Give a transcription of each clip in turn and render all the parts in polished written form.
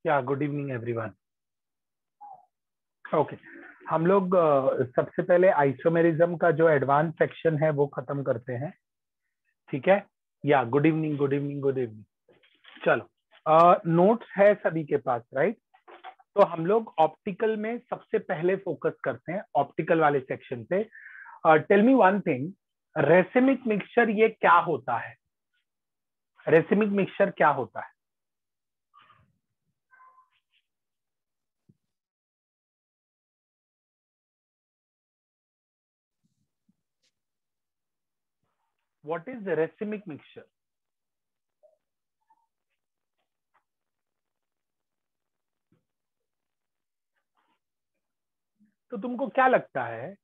या good evening everyone. Okay, हम लोग सबसे पहले आइसोमेरिज्म का जो एडवांस सेक्शन है वो खत्म करते हैं। ठीक है, या good evening good evening good evening. चलो, नोट्स है सभी के पास, राइट? तो हम लोग ऑप्टिकल में सबसे पहले फोकस करते हैं, ऑप्टिकल वाले सेक्शन पे। Tell me one thing, racemic mixture ये क्या होता है? रेसिमिक मिक्सचर क्या होता है? What is racemic mixture? तो तुमको क्या लगता है,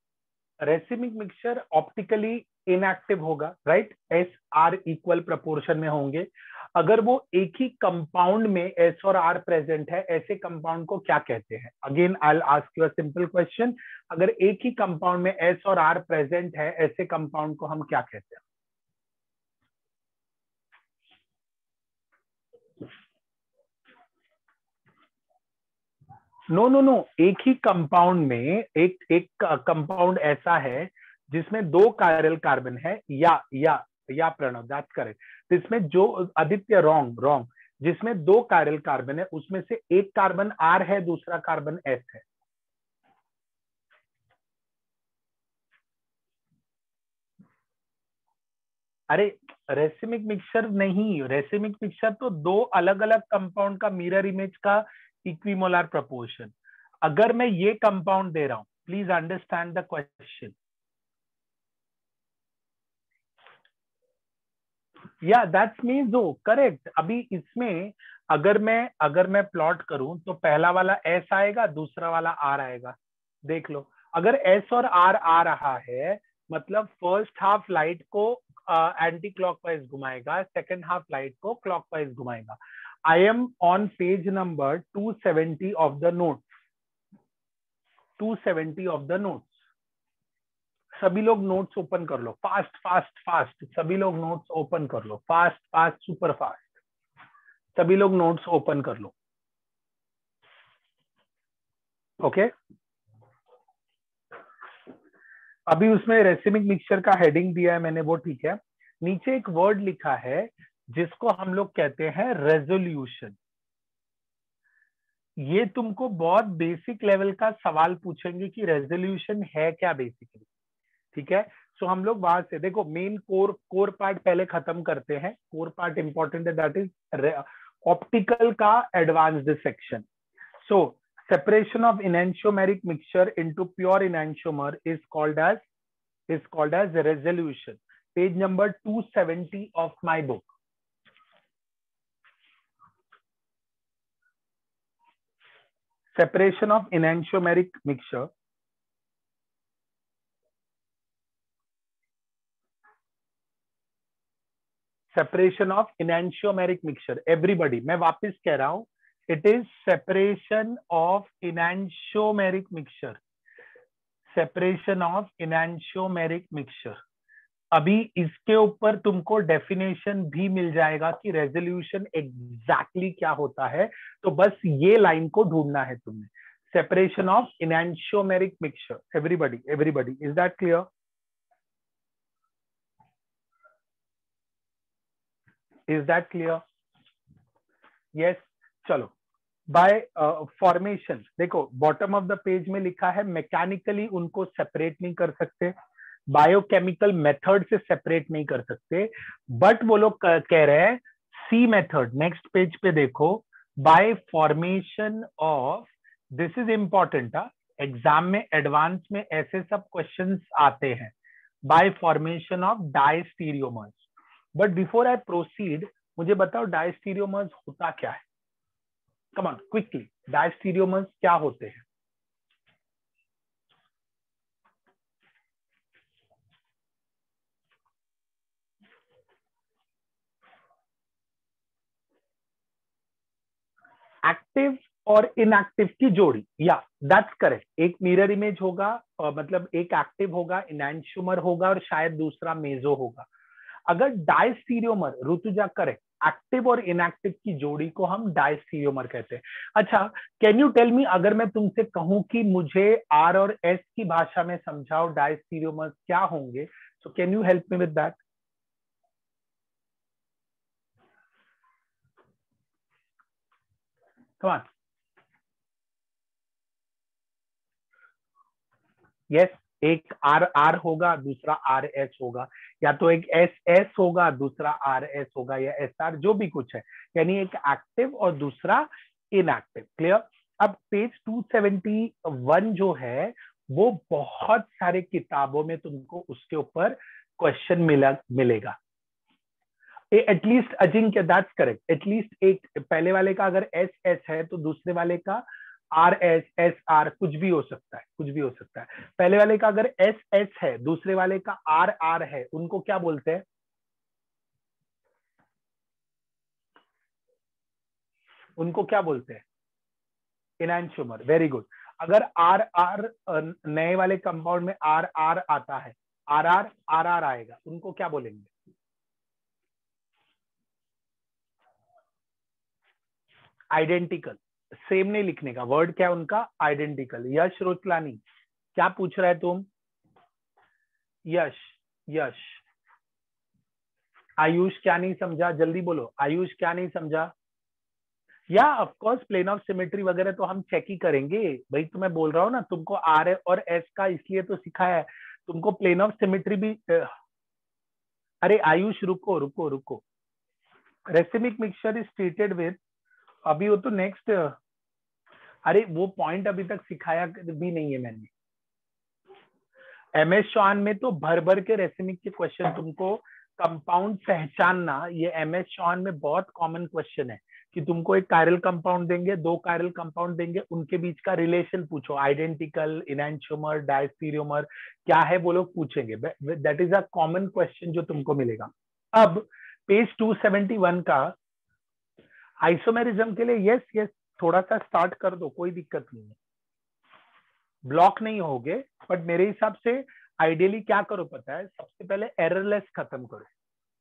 रेसिमिक मिक्सचर ऑप्टिकली इनएक्टिव होगा, right? S R equal proportion में होंगे। अगर वो एक ही कंपाउंड में एस और आर प्रेजेंट है, ऐसे कंपाउंड को क्या कहते हैं? Again I will ask you a simple question, अगर एक ही कंपाउंड में एस और आर प्रेजेंट है, ऐसे कंपाउंड को हम क्या कहते हैं? नो नो नो, एक ही कंपाउंड में एक कंपाउंड ऐसा है जिसमें दो कायरल कार्बन है, या प्रणव, दैट्स करेक्ट। जिसमें जो आदित्य, रॉन्ग रॉन्ग, जिसमें दो कायरल कार्बन है, उसमें से एक कार्बन आर है, दूसरा कार्बन एस है। अरे रेसिमिक मिक्सचर नहीं, रेसिमिक मिक्सचर तो दो अलग अलग कंपाउंड का मिरर इमेज का इक्विमोलर प्रोपोर्शन। अगर मैं ये कंपाउंड दे रहा हूं, प्लीज अंडरस्टैंड द क्वेश्चन। या दैट्स मीन दो करेक्ट। अभी इसमें अगर मैं प्लॉट करूं तो पहला वाला एस आएगा, दूसरा वाला आर आएगा। देख लो, अगर एस और आर आ रहा है, मतलब फर्स्ट हाफ लाइट को एंटी क्लॉकवाइज घुमाएगा, सेकंड हाफ लाइट को क्लॉकवाइज घुमाएगा। I am on page number 270 of the note, 270 of the note. सभी लोग नोट्स ओपन कर लो, फास्ट फास्ट फास्ट। सभी लोग नोट्स ओपन कर लो, फास्ट फास्ट सुपर फास्ट। सभी लोग नोट्स ओपन कर लो। ओके, अभी उसमें रेसिमिक मिक्सचर का हेडिंग दिया है मैंने, वो ठीक है। नीचे एक वर्ड लिखा है जिसको हम लोग कहते हैं रेजोल्यूशन। ये तुमको बहुत बेसिक लेवल का सवाल पूछेंगे कि रेजोल्यूशन है क्या बेसिकली। ठीक है, सो हम लोग वहां से देखो, मेन कोर पार्ट पहले खत्म करते हैं। कोर पार्ट इंपॉर्टेंट है, दैट इज ऑप्टिकल का advanced section. So separation of enantiomeric mixture into pure enantiomer is called as resolution. Page number 270 of my book. Separation of enantiomeric mixture. Separation of enantiomeric mixture. Everybody, मैं वापस कह रहा हूं, it is separation of enantiomeric mixture. Separation of enantiomeric mixture. अभी इसके ऊपर तुमको definition भी मिल जाएगा कि रेजोल्यूशन एग्जैक्टली क्या होता है। तो बस ये लाइन को ढूंढना है तुमने, separation of enantiomeric mixture. Everybody is that clear? Is that clear? Yes, चलो। बाय फॉर्मेशन, देखो बॉटम ऑफ द पेज में लिखा है मैकेनिकली उनको सेपरेट नहीं कर सकते, बायोकेमिकल मेथड से सेपरेट नहीं कर सकते, बट वो लोग कह रहे हैं सी मेथड। नेक्स्ट पेज पे देखो, bye formation of, this is important, exam में एडवांस में ऐसे सब क्वेश्चंस आते हैं, bye formation of diastereomers. But before I proceed, मुझे बताओ डायस्टीरियोमर्स होता क्या है? कम ऑन क्विकली, डायस्टीरियोमर्स क्या होते हैं? एक्टिव और इनएक्टिव की जोड़ी, या दैट्स करेक्ट। एक मिरर इमेज होगा, मतलब एक एक्टिव होगा, इनैंशियोमर होगा, और शायद दूसरा मेजो होगा। अगर डायस्टीरियोमर, ऋतुजा करेक्ट, एक्टिव और इनएक्टिव की जोड़ी को हम डायस्टीरियोमर कहते हैं। अच्छा, कैन यू टेल मी, अगर मैं तुमसे कहूं कि मुझे आर और एस की भाषा में समझाओ डायस्टीरियोमर क्या होंगे, so can you help me with that? Come on. Yes, एक आर आर होगा, दूसरा आर एस होगा, या तो एक एस एस होगा, दूसरा आर एस होगा, या एस आर, जो भी कुछ है, यानी एक एक्टिव और दूसरा इनएक्टिव। क्लियर? अब पेज 271 जो है वो बहुत सारे किताबों में तुमको उसके ऊपर क्वेश्चन मिलेगा। At least Ajinkya, that's correct, at least एक पहले वाले का अगर एस एस है तो दूसरे वाले का आर एस एस आर कुछ भी हो सकता है, कुछ भी हो सकता है। पहले वाले का अगर एस एस है, दूसरे वाले का आर आर है, उनको क्या बोलते हैं? उनको क्या बोलते हैं? इनैंशियोमर। Very good. अगर आर आर नए वाले कंपाउंड में आर आर आता है, आर आर आर आर आएगा, उनको क्या बोलेंगे? आइडेंटिकल। सेम नहीं लिखने का, वर्ड क्या है उनका? आइडेंटिकल। यश रोचलानी, क्या पूछ रहा है तुम? यश, यश, आयुष क्या नहीं समझा? जल्दी बोलो, आयुष क्या नहीं समझा? या of course plane of symmetry वगैरह तो हम चेक ही करेंगे भाई, तो मैं बोल रहा हूँ ना तुमको आर और एस का इसलिए तो सिखाया है, तुमको प्लेन ऑफ सिमेट्री भी अरे आयुष रुको रुको रुको, racemic mixture is treated with, अभी वो तो नेक्स्ट, अरे वो पॉइंट अभी तक सिखाया भी नहीं है मैंने। एमएस चौहान में तो भर भर के रेसिमिक के क्वेश्चन तुमको, कंपाउंड पहचानना, ये एमएस चौहान में बहुत कॉमन क्वेश्चन है कि तुमको एक कायरल कंपाउंड देंगे, दो कायरल कंपाउंड देंगे, उनके बीच का रिलेशन पूछो, आइडेंटिकल, इनैंशियोमर, डायस्टीरियोमर क्या है वो लोग पूछेंगे। That is a common question जो तुमको मिलेगा। अब पेज 271 का आइसोमेरिज्म के लिए, यस यस, थोड़ा सा स्टार्ट कर दो, कोई दिक्कत नहीं है, ब्लॉक नहीं होगे, बट मेरे हिसाब से आइडियली क्या करो पता है, सबसे पहले एररलेस खत्म करो,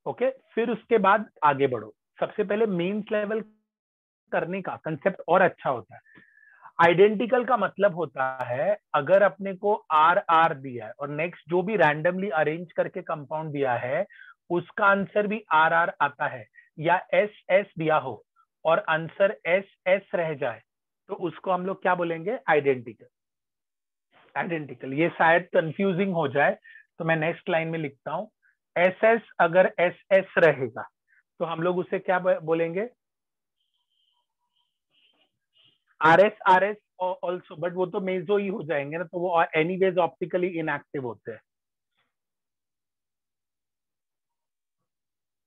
ओके, फिर उसके बाद आगे बढ़ो। सबसे पहले मेंस लेवल करने का कंसेप्ट और अच्छा होता है। आइडेंटिकल का मतलब होता है अगर अपने को आर आर दिया है और नेक्स्ट जो भी रैंडमली अरेंज करके कंपाउंड दिया है उसका आंसर भी आर आर आता है, या एस एस दिया हो और आंसर एस एस रह जाए, तो उसको हम लोग क्या बोलेंगे? आइडेंटिकल। आइडेंटिकल, ये शायद कंफ्यूजिंग हो जाए तो मैं नेक्स्ट लाइन में लिखता हूं, एस एस अगर एस एस रहेगा तो हम लोग उसे क्या बोलेंगे? आर एस ऑल्सो, बट वो तो मेजो ही हो जाएंगे ना, तो वो एनीवेज ऑप्टिकली इनएक्टिव होते हैं।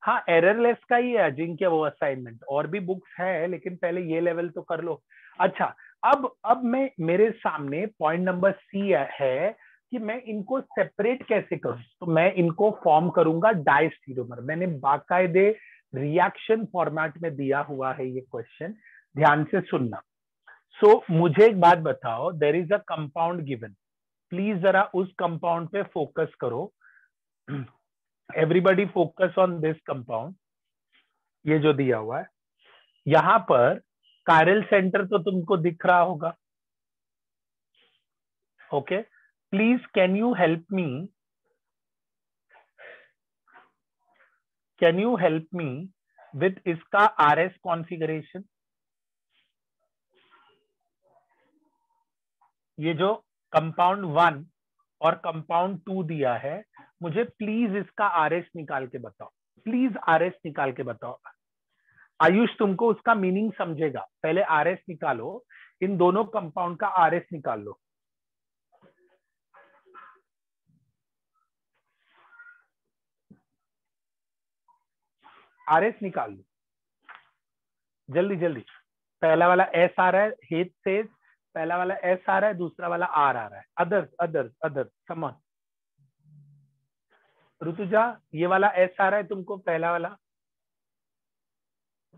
हाँ, एररलेस का ही है अजिंक्य वो असाइनमेंट, और भी बुक्स है लेकिन पहले ये लेवल तो कर लो। अच्छा, अब मैं, मेरे सामने पॉइंट नंबर सी है कि मैं इनको सेपरेट कैसे करूं, तो मैं इनको फॉर्म करूंगा डायस्टीरियोमर। मैंने बाकायदे रिएक्शन फॉर्मेट में दिया हुआ है ये क्वेश्चन, ध्यान से सुनना। सो मुझे एक बात बताओ, there is a compound given, please जरा उस कंपाउंड पे फोकस करो, everybody focus on this compound, ये जो दिया हुआ है यहां पर कायरल सेंटर तो तुमको दिख रहा होगा, okay, please can you help me, can you help me with इसका आर एस कॉन्फ़िगरेशन। ये जो कंपाउंड 1 और कंपाउंड 2 दिया है, मुझे प्लीज इसका आर एस निकाल के बताओ, प्लीज आर एस निकाल के बताओ। आयुष तुमको उसका मीनिंग समझेगा, पहले आर एस निकालो, इन दोनों कंपाउंड का आर एस निकाल लो, आर एस निकाल लो जल्दी जल्दी। पहला वाला एस आ रहा है, हेत से पहला वाला एस आ रहा है, दूसरा वाला आर आ रहा है, अदर्स अदर्स अदर्स समझ। ऋतुजा, ये वाला एस आ रहा है तुमको, पहला वाला,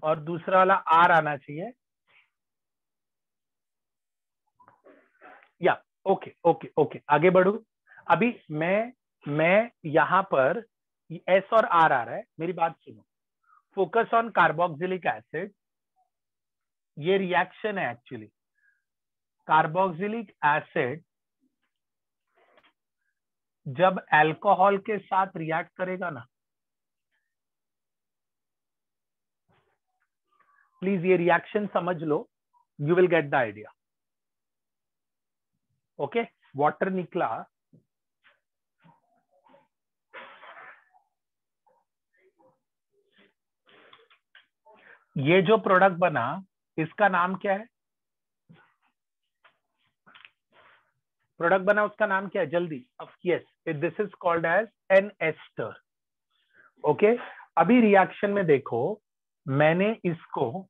और दूसरा वाला आर आना चाहिए, या ओके ओके ओके, आगे बढ़ू। अभी मैं यहां पर एस और आर आ रहा है, मेरी बात सुनो, फोकस ऑन कार्बोक्सिलिक एसिड, ये रिएक्शन है एक्चुअली। कार्बोक्सिलिक एसिड जब अल्कोहल के साथ रिएक्ट करेगा ना, प्लीज ये रिएक्शन समझ लो, you will get the idea. Okay, water निकला, ये जो प्रोडक्ट बना इसका नाम क्या है? प्रोडक्ट बना उसका नाम क्या है जल्दी? Yes, this is called as an ester. Okay, अभी रिएक्शन में देखो, मैंने इसको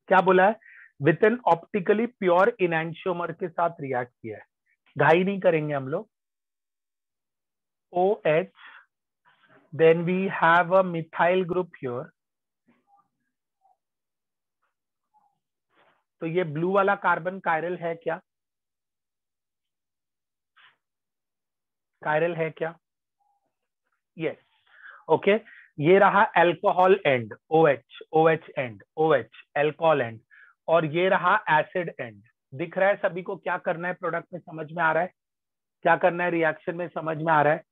क्या बोला है? With an optically pure enantiomer के साथ रिएक्ट किया है। घाई नहीं करेंगे हम लोग। OH, then we have a methyl group here। तो ये ब्लू वाला कार्बन कायरल है क्या? कायरल है क्या? यस। ओके, ये रहा alcohol and, OH, OH and, OH alcohol and, और ये रहा एसिड एंड। दिख रहा है सभी को क्या करना है? प्रोडक्ट में समझ में आ रहा है क्या करना है? रिएक्शन में समझ में आ रहा है?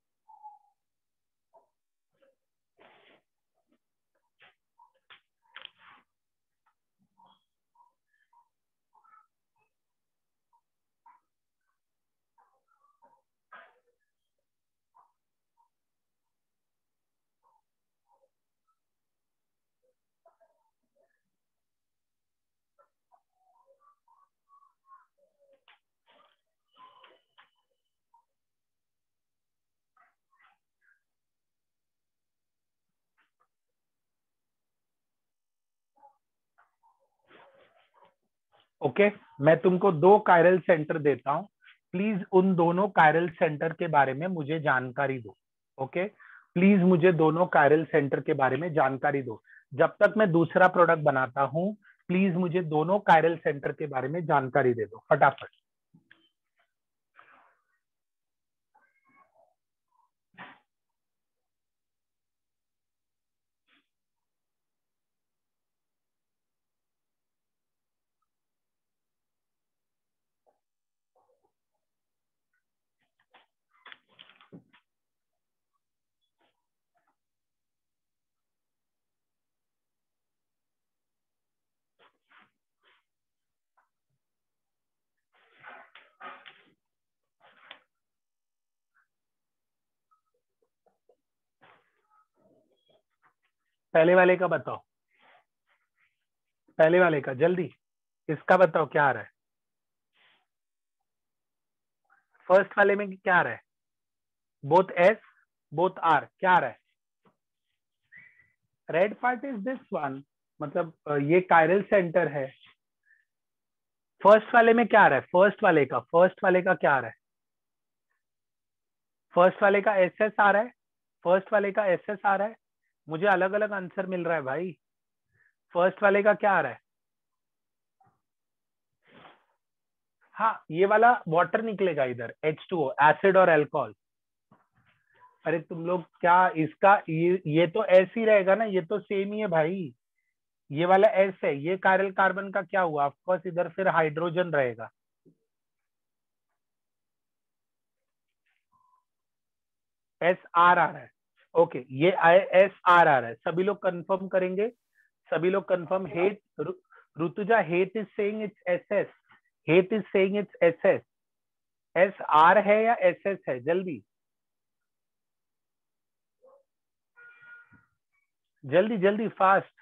ओके, मैं तुमको 2 कायरल सेंटर देता हूं, प्लीज उन दोनों कायरल सेंटर के बारे में मुझे जानकारी दो। ओके, प्लीज मुझे दोनों कायरल सेंटर के बारे में जानकारी दो। जब तक मैं दूसरा प्रोडक्ट बनाता हूं, प्लीज मुझे दोनों कायरल सेंटर के बारे में जानकारी दे दो फटाफट। पहले वाले का बताओ, पहले वाले का जल्दी, इसका बताओ क्या आ रहा है? फर्स्ट वाले में क्या आ रहा है? बोथ एस, बोथ आर, क्या आ रहा है? Red part is this one, मतलब ये कायरल सेंटर है। फर्स्ट वाले में क्या आ रहा है? फर्स्ट वाले का क्या आ रहा है? फर्स्ट वाले का एस एस आ रहा है, फर्स्ट वाले का एस एस आ रहा है। मुझे अलग अलग आंसर मिल रहा है भाई। फर्स्ट वाले का क्या आ रहा है? हाँ, ये वाला वाटर निकलेगा इधर, H2O, एसिड और अल्कोहल। अरे तुम लोग क्या, इसका ये तो एस ही रहेगा ना, ये तो सेम ही है भाई। ये वाला एस है, ये कायरल कार्बन का क्या हुआ? ऑफकोर्स इधर फिर हाइड्रोजन रहेगा। एस आर आ रहा है। ओके, ये एस आर आ रहा है। सभी लोग कंफर्म करेंगे? सभी लोग confirm? Hate, Rutuja, hate is saying it's S S, hate is saying it's S S. S R है या एस एस है? जल्दी जल्दी जल्दी, fast.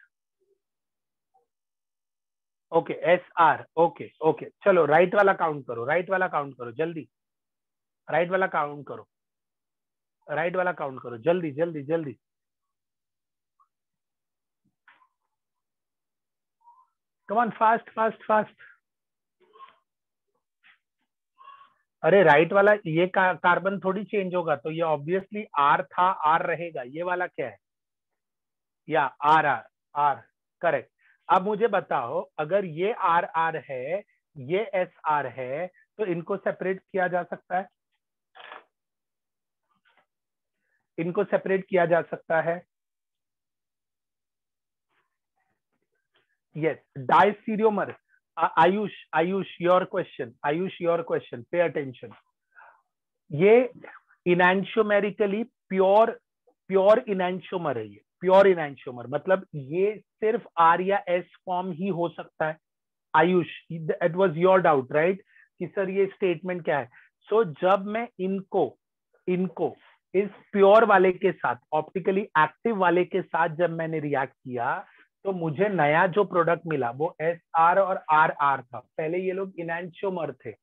Okay, S R. Okay okay, चलो राइट वाला काउंट करो, राइट वाला काउंट करो जल्दी, राइट वाला काउंट करो, राइट वाला काउंट करो जल्दी जल्दी जल्दी। Come on, fast fast fast. अरे राइट वाला ये कार्बन थोड़ी चेंज होगा, तो ये ऑब्वियसली आर था, आर रहेगा। ये वाला क्या है? या आर आर, आर, करेक्ट। अब मुझे बताओ, अगर ये आर आर है, ये एस आर है, तो इनको सेपरेट किया जा सकता है? इनको सेपरेट किया जा सकता है? Yes, diastereomer. Ayush, your question. Pay attention. ये इनैंशियोमेरिकली प्योर इनैंशियोमर है। ये प्योर इनैंशियोमर मतलब ये सिर्फ आर या एस फॉर्म ही हो सकता है। Ayush, it was your doubt right कि सर ये स्टेटमेंट क्या है। सो जब मैं इनको इस प्योर वाले के साथ, ऑप्टिकली एक्टिव वाले के साथ जब मैंने रिएक्ट किया तो मुझे नया जो प्रोडक्ट मिला वो एस आर और आर आर था। पहले ये लोग इनैंशियोमर थे।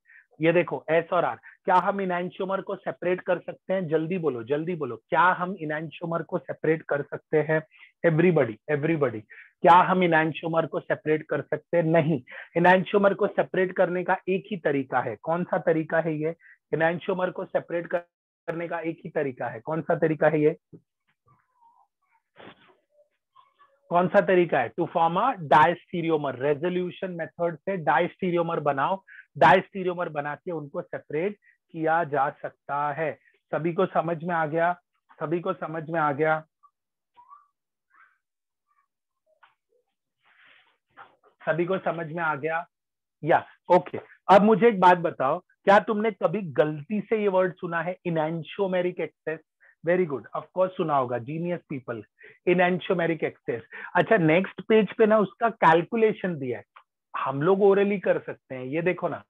ये देखो एस और आर। क्या हम इनैंशियोमर को सेपरेट कर सकते हैं? जल्दी बोलो, जल्दी बोलो, क्या हम इनैंशियोमर को सेपरेट कर सकते हैं? एवरीबडी, क्या हम इनैंशियोमर को सेपरेट कर सकते हैं? नहीं। इनैंशियोमर को सेपरेट करने का एक ही तरीका है। कौन सा तरीका है ये? इनैंशियोमर को सेपरेट करने का एक ही तरीका है। कौन सा तरीका है ये? कौन सा तरीका है? To form a diastereomer. Resolution method से डायस्टीरियोमर बनाओ। डायस्टीरियोमर बना के उनको सेपरेट किया जा सकता है। सभी को समझ में आ गया? सभी को समझ में आ गया? सभी को समझ में आ गया? या ओके। अब मुझे एक बात बताओ, क्या तुमने कभी गलती से ये वर्ड सुना है enantiomeric excess? Very good, of course सुना होगा, जीनियस पीपल। Enantiomeric excess. अच्छा, नेक्स्ट पेज पे ना उसका कैलकुलेशन दिया है। हम लोग ओरली कर सकते हैं। ये देखो ना,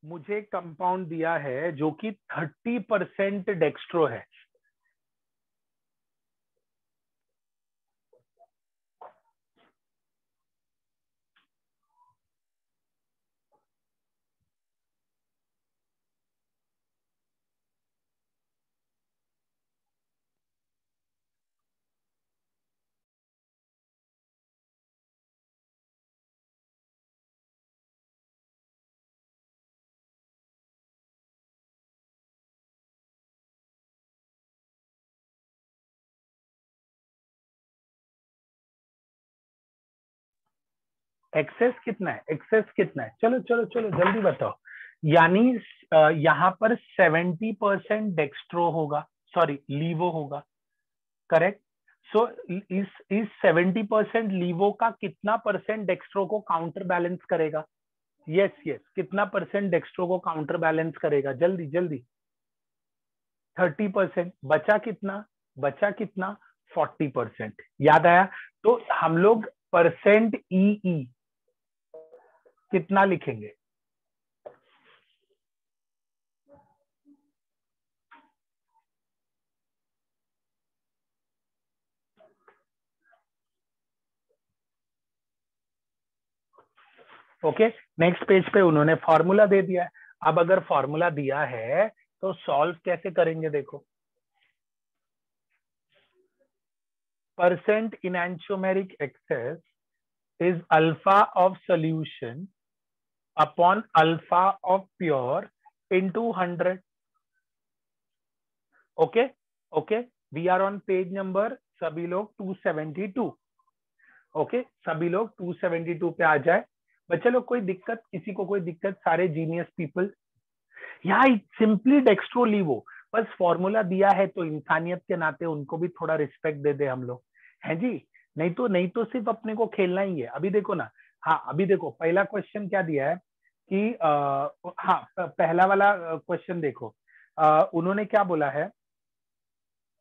मुझे कंपाउंड दिया है जो कि 30% डेक्स्ट्रो है। एक्सेस कितना है? एक्सेस कितना है? चलो चलो चलो जल्दी बताओ। यानी यहाँ पर 70% डेक्स्ट्रो होगा, सॉरी लीवो होगा। करेक्ट। सो इस 70% लीवो का कितना परसेंट डेक्स्ट्रो को काउंटर बैलेंस करेगा? यस यस, कितना परसेंट डेक्स्ट्रो को काउंटर बैलेंस करेगा? जल्दी जल्दी। 30%। बचा कितना? बचा कितना? 40%। याद आया? तो हम लोग परसेंट ई कितना लिखेंगे? ओके, नेक्स्ट पेज पे उन्होंने फॉर्मूला दे दिया है। अब अगर फॉर्मूला दिया है तो सॉल्व कैसे करेंगे? देखो, percent enantiomeric excess is alpha of solution upon alpha of pure into 100. Okay, okay, we are on page number सभी लोग 272। ओके, सभी लोग 272 पे आ जाए। बच्चे लोग कोई दिक्कत? किसी को कोई दिक्कत? सारे जीनियस पीपल। यहाँ सिंपली डेक्स्ट्रो लीवो, बस फॉर्मूला दिया है तो इंसानियत के नाते उनको भी थोड़ा रिस्पेक्ट दे दे हम लोग, है जी। नहीं तो सिर्फ अपने को खेलना ही है। अभी देखो ना, हाँ अभी देखो पहला क्वेश्चन क्या दिया है कि हाँ पहला वाला क्वेश्चन देखो। उन्होंने क्या बोला है?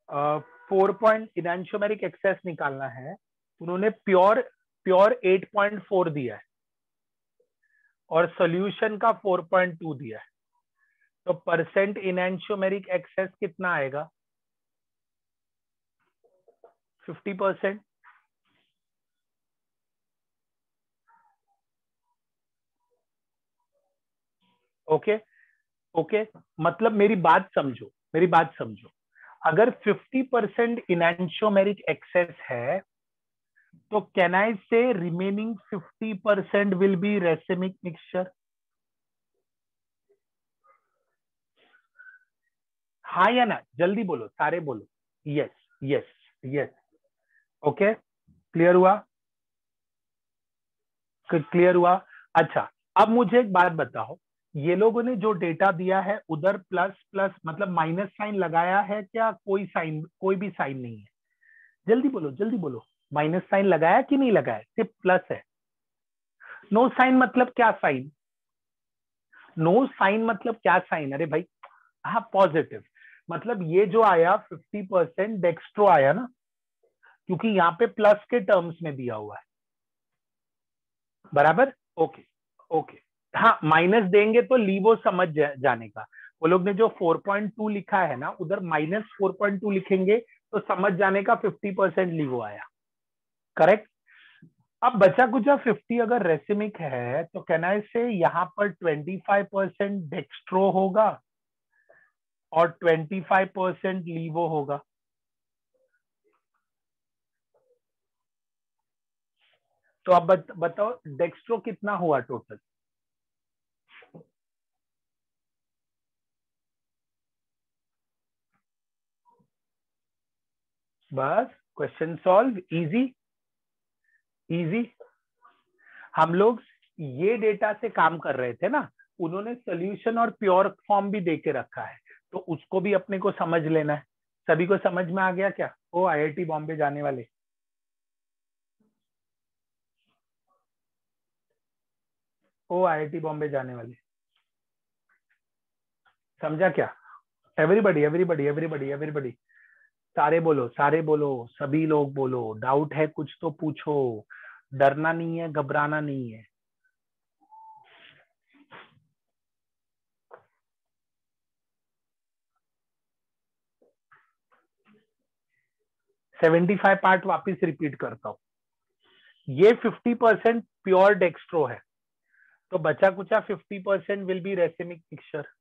4 पॉइंट इनैंशियोमेरिक एक्सेस निकालना है। उन्होंने प्योर प्योर 8.4 दिया है और सोल्यूशन का 4.2 दिया है। तो परसेंट इनैंशियोमेरिक एक्सेस कितना आएगा? 50%। ओके ओके, मतलब मेरी बात समझो, मेरी बात समझो। अगर 50% इनैंशियोमेरिक एक्सेस है तो कैन आई से remaining 50% will B racemic mixture? हाँ या ना? जल्दी बोलो, सारे बोलो। Yes yes yes. Okay, clear हुआ? क्लियर हुआ? अच्छा, अब मुझे एक बात बताओ, ये लोगों ने जो डेटा दिया है उधर प्लस प्लस मतलब माइनस साइन लगाया है क्या? कोई साइन, कोई भी साइन नहीं है। जल्दी बोलो जल्दी बोलो, माइनस साइन लगाया कि नहीं लगाया? सिर्फ प्लस है। नो साइन मतलब क्या साइन? नो साइन मतलब क्या साइन? अरे भाई, हाँ पॉजिटिव। मतलब ये जो आया 50% डेक्स्ट्रो आया ना, क्योंकि यहाँ पे प्लस के टर्म्स में दिया हुआ है। बराबर, ओके ओके। हाँ माइनस देंगे तो लीवो समझ जाने का। वो लोग ने जो 4.2 लिखा है ना, उधर -4.2 लिखेंगे तो समझ जाने का 50% लीवो आया। करेक्ट। अब बचा कुचा 50 अगर रेसिमिक है तो कहना से यहाँ पर 25% डेक्स्ट्रो होगा और 25% लीवो होगा। तो अब बताओ डेक्स्ट्रो कितना हुआ टोटल? बस क्वेश्चन सॉल्व, इजी इजी। हम लोग ये डेटा से काम कर रहे थे ना, उन्होंने सोल्यूशन और प्योर फॉर्म भी दे के रखा है, तो उसको भी अपने को समझ लेना है। सभी को समझ में आ गया क्या? वो आईआईटी बॉम्बे जाने वाले, वो आईआईटी बॉम्बे जाने वाले, समझा क्या? एवरीबडी एवरीबडी एवरीबडी एवरीबडी, सारे बोलो, सभी लोग बोलो। डाउट है कुछ तो पूछो, डरना नहीं है, घबराना नहीं है। 75 पार्ट वापिस रिपीट करता हूँ। ये 50% प्योर डेक्स्ट्रो है, तो बचा कुचा 50% विल बी रेसिमिक मिक्सचर।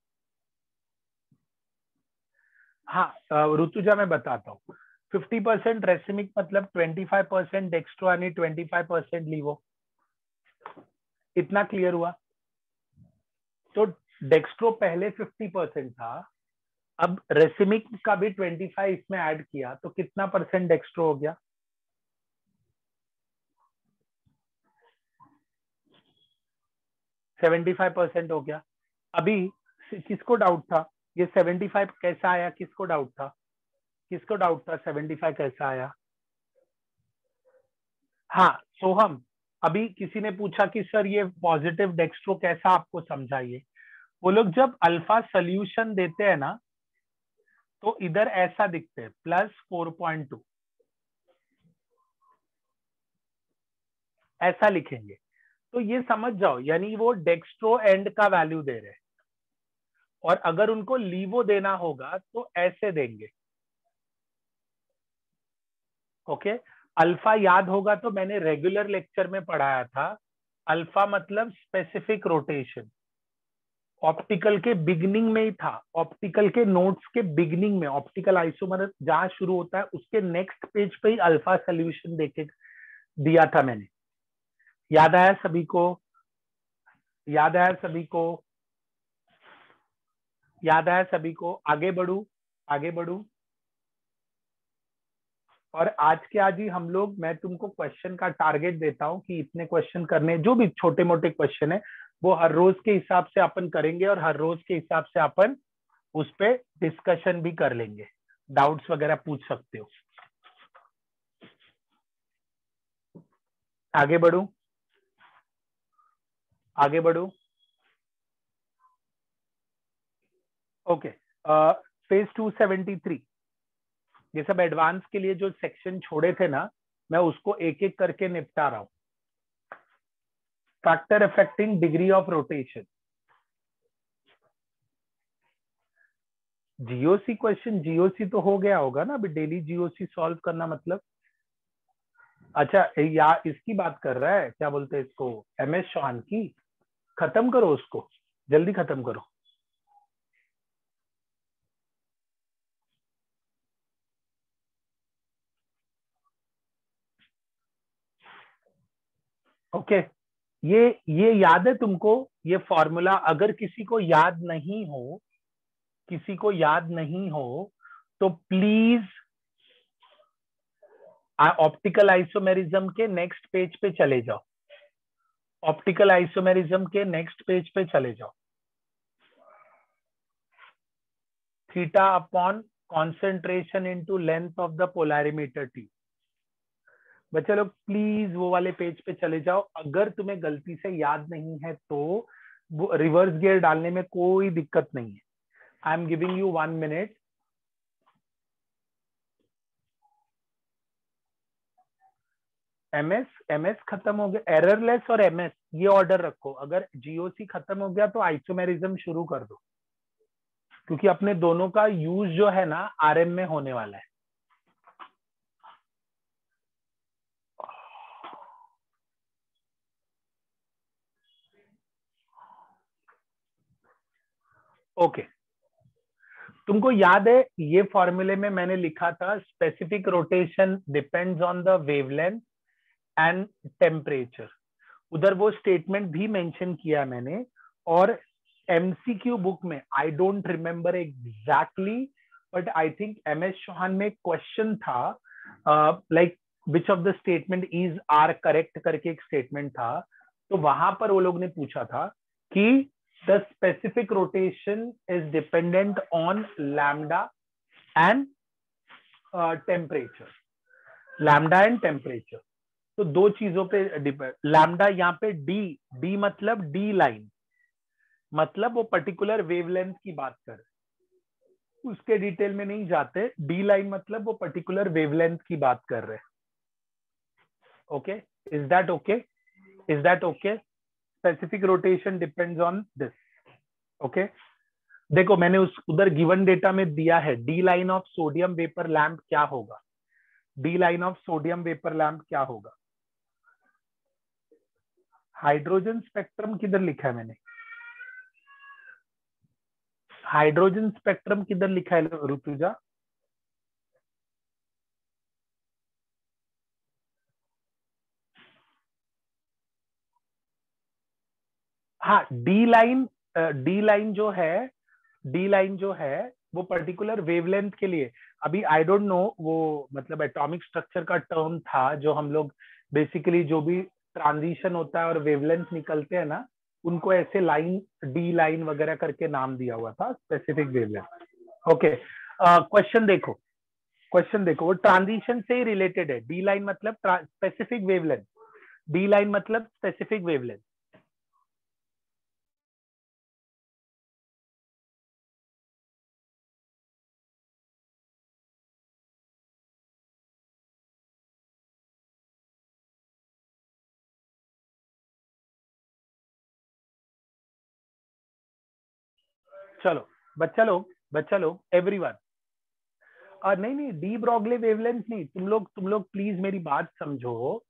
हाँ ऋतुजा मैं बताता हूँ। 50% रेसिमिक मतलब 25% डेक्स्ट्रो यानी 25% लीवो। इतना क्लियर हुआ? तो डेक्स्ट्रो पहले 50% था, अब रेसिमिक का भी 25 इसमें ऐड किया तो कितना परसेंट डेक्स्ट्रो हो गया? 75% हो गया। अभी किसको डाउट था ये 75 कैसा आया? किसको डाउट था? किसको डाउट था 75 कैसा आया? हाँ सोहम, अभी किसी ने पूछा कि सर ये पॉजिटिव डेक्स्ट्रो कैसा आपको समझाइए। वो लोग जब अल्फा सोल्यूशन देते हैं ना, तो इधर ऐसा दिखते हैं +4.2, ऐसा लिखेंगे। तो ये समझ जाओ, यानी वो डेक्स्ट्रो एंड का वैल्यू दे रहे हैं, और अगर उनको लीवो देना होगा तो ऐसे देंगे। ओके। अल्फा याद होगा तो मैंने रेगुलर लेक्चर में पढ़ाया था। अल्फा मतलब स्पेसिफिक रोटेशन, ऑप्टिकल के बिगनिंग में ही था। ऑप्टिकल के नोट्स के बिगनिंग में ऑप्टिकल आइसोमर जहां शुरू होता है उसके नेक्स्ट पेज पे ही अल्फा सोल्यूशन देके दिया था मैंने। याद आया सभी को? याद आया सभी को? याद आया सभी को? आगे बढ़ू, आगे बढ़ू। और आज के आज ही हम लोग, मैं तुमको क्वेश्चन का टारगेट देता हूं कि इतने क्वेश्चन करने, जो भी छोटे मोटे क्वेश्चन है वो हर रोज के हिसाब से अपन करेंगे, और हर रोज के हिसाब से अपन उस पर डिस्कशन भी कर लेंगे। डाउट्स वगैरह पूछ सकते हो। आगे बढ़ू, आगे बढ़ू। ओके। पेज 273, ये सब एडवांस के लिए जो सेक्शन छोड़े थे ना, मैं उसको एक एक करके निपटा रहा हूं। Factor affecting degree of rotation, GOC question. GOC तो हो गया होगा ना, अभी डेली जीओसी सॉल्व करना मतलब। अच्छा, या इसकी बात कर रहा है, क्या बोलते हैं इसको, एमएस चौहान की। खत्म करो उसको, जल्दी खत्म करो। ओके। ये याद है तुमको? ये फॉर्मूला अगर किसी को याद नहीं हो, किसी को याद नहीं हो तो प्लीज ऑप्टिकल आइसोमेरिज्म के नेक्स्ट पेज पे चले जाओ। ऑप्टिकल आइसोमेरिज्म के नेक्स्ट पेज पे चले जाओ। Theta upon concentration into length of the polarimeter T. बच्चे लोग प्लीज वो वाले पेज पे चले जाओ, अगर तुम्हें गलती से याद नहीं है तो रिवर्स गियर डालने में कोई दिक्कत नहीं है। I am giving you 1 minute. MS खत्म हो गया, एररलेस और एमएस ये ऑर्डर रखो। अगर जीओसी खत्म हो गया तो आइसोमेरिज्म शुरू कर दो, क्योंकि अपने दोनों का यूज जो है ना आरएम में होने वाला है। ओके तुमको याद है ये फॉर्मूले में मैंने लिखा था specific rotation depends on the wavelength and temperature. उधर वो स्टेटमेंट भी मेंशन किया मैंने। और एमसीक्यू बुक में I don't remember exactly, but I think MS Chauhan में क्वेश्चन था like which of the statement is are correct करके एक स्टेटमेंट था। तो वहां पर वो लोग ने पूछा था कि the specific rotation is dependent on lambda and temperature. Lambda and temperature, तो दो चीजों पे डिपेंड। लैम्डा यहाँ पे डी, डी मतलब डी लाइन, मतलब वो पर्टिकुलर वेवलेंथ की बात कर, उसके डिटेल में नहीं जाते। डी लाइन मतलब वो पर्टिकुलर वेवलेंथ की बात कर रहे हैं। Okay, is that okay? Is that okay? Specific rotation depends on this. Okay, देखो मैंने उस उधर गिवन डेटा में दिया है D line of sodium vapour lamp क्या होगा। D line of sodium vapour lamp क्या होगा? हाइड्रोजन स्पेक्ट्रम किधर लिखा है मैंने? हाइड्रोजन स्पेक्ट्रम किधर लिखा है ऋतुजा? हाँ, डी लाइन जो है, डी लाइन जो है वो पर्टिकुलर वेवलेंथ के लिए। अभी आई डोंट नो वो मतलब एटॉमिक स्ट्रक्चर का टर्म था जो हम लोग बेसिकली जो भी ट्रांजिशन होता है और वेवलेंथ निकलते हैं ना, उनको ऐसे लाइन डी लाइन वगैरह करके नाम दिया हुआ था, स्पेसिफिक वेवलेंथ। ओके, क्वेश्चन देखो, क्वेश्चन देखो, वो ट्रांजिशन से ही रिलेटेड है। डी लाइन मतलब स्पेसिफिक वेवलेंथ, डी लाइन मतलब स्पेसिफिक वेवलेंथ। चलो बच्चा लोग एवरीवन, नहीं नहीं, डी ब्रॉगली वेवलेंथ नहीं। तुम लोग प्लीज मेरी बात समझो।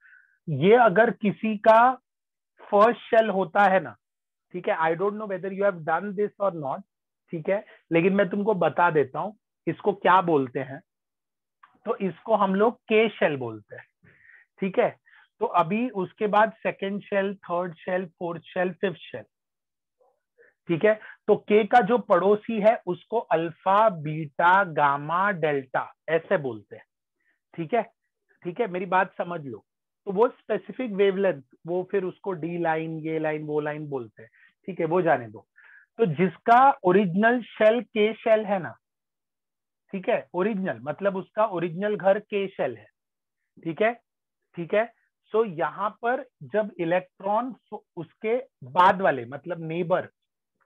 ये अगर किसी का फर्स्ट शेल होता है ना, ठीक है, I don't know whether you have done this और नॉट, ठीक है, लेकिन मैं तुमको बता देता हूं इसको क्या बोलते हैं। तो इसको हम लोग के शेल बोलते हैं, ठीक है। तो अभी उसके बाद second shell, third shell, fourth shell, fifth shell, ठीक है। तो के का जो पड़ोसी है उसको अल्फा, बीटा, गामा, डेल्टा ऐसे बोलते हैं, ठीक है। ठीक है, मेरी बात समझ लो। तो वो स्पेसिफिक वेवलेंथ, वो फिर उसको डी लाइन, ये लाइन, वो लाइन बोलते हैं, ठीक है, वो जाने दो। तो जिसका ओरिजिनल शेल के शेल है ना, ठीक है, ओरिजिनल मतलब उसका ओरिजिनल घर के शेल है, ठीक है, ठीक है। सो यहाँ पर जब इलेक्ट्रॉन उसके बाद वाले मतलब नेबर,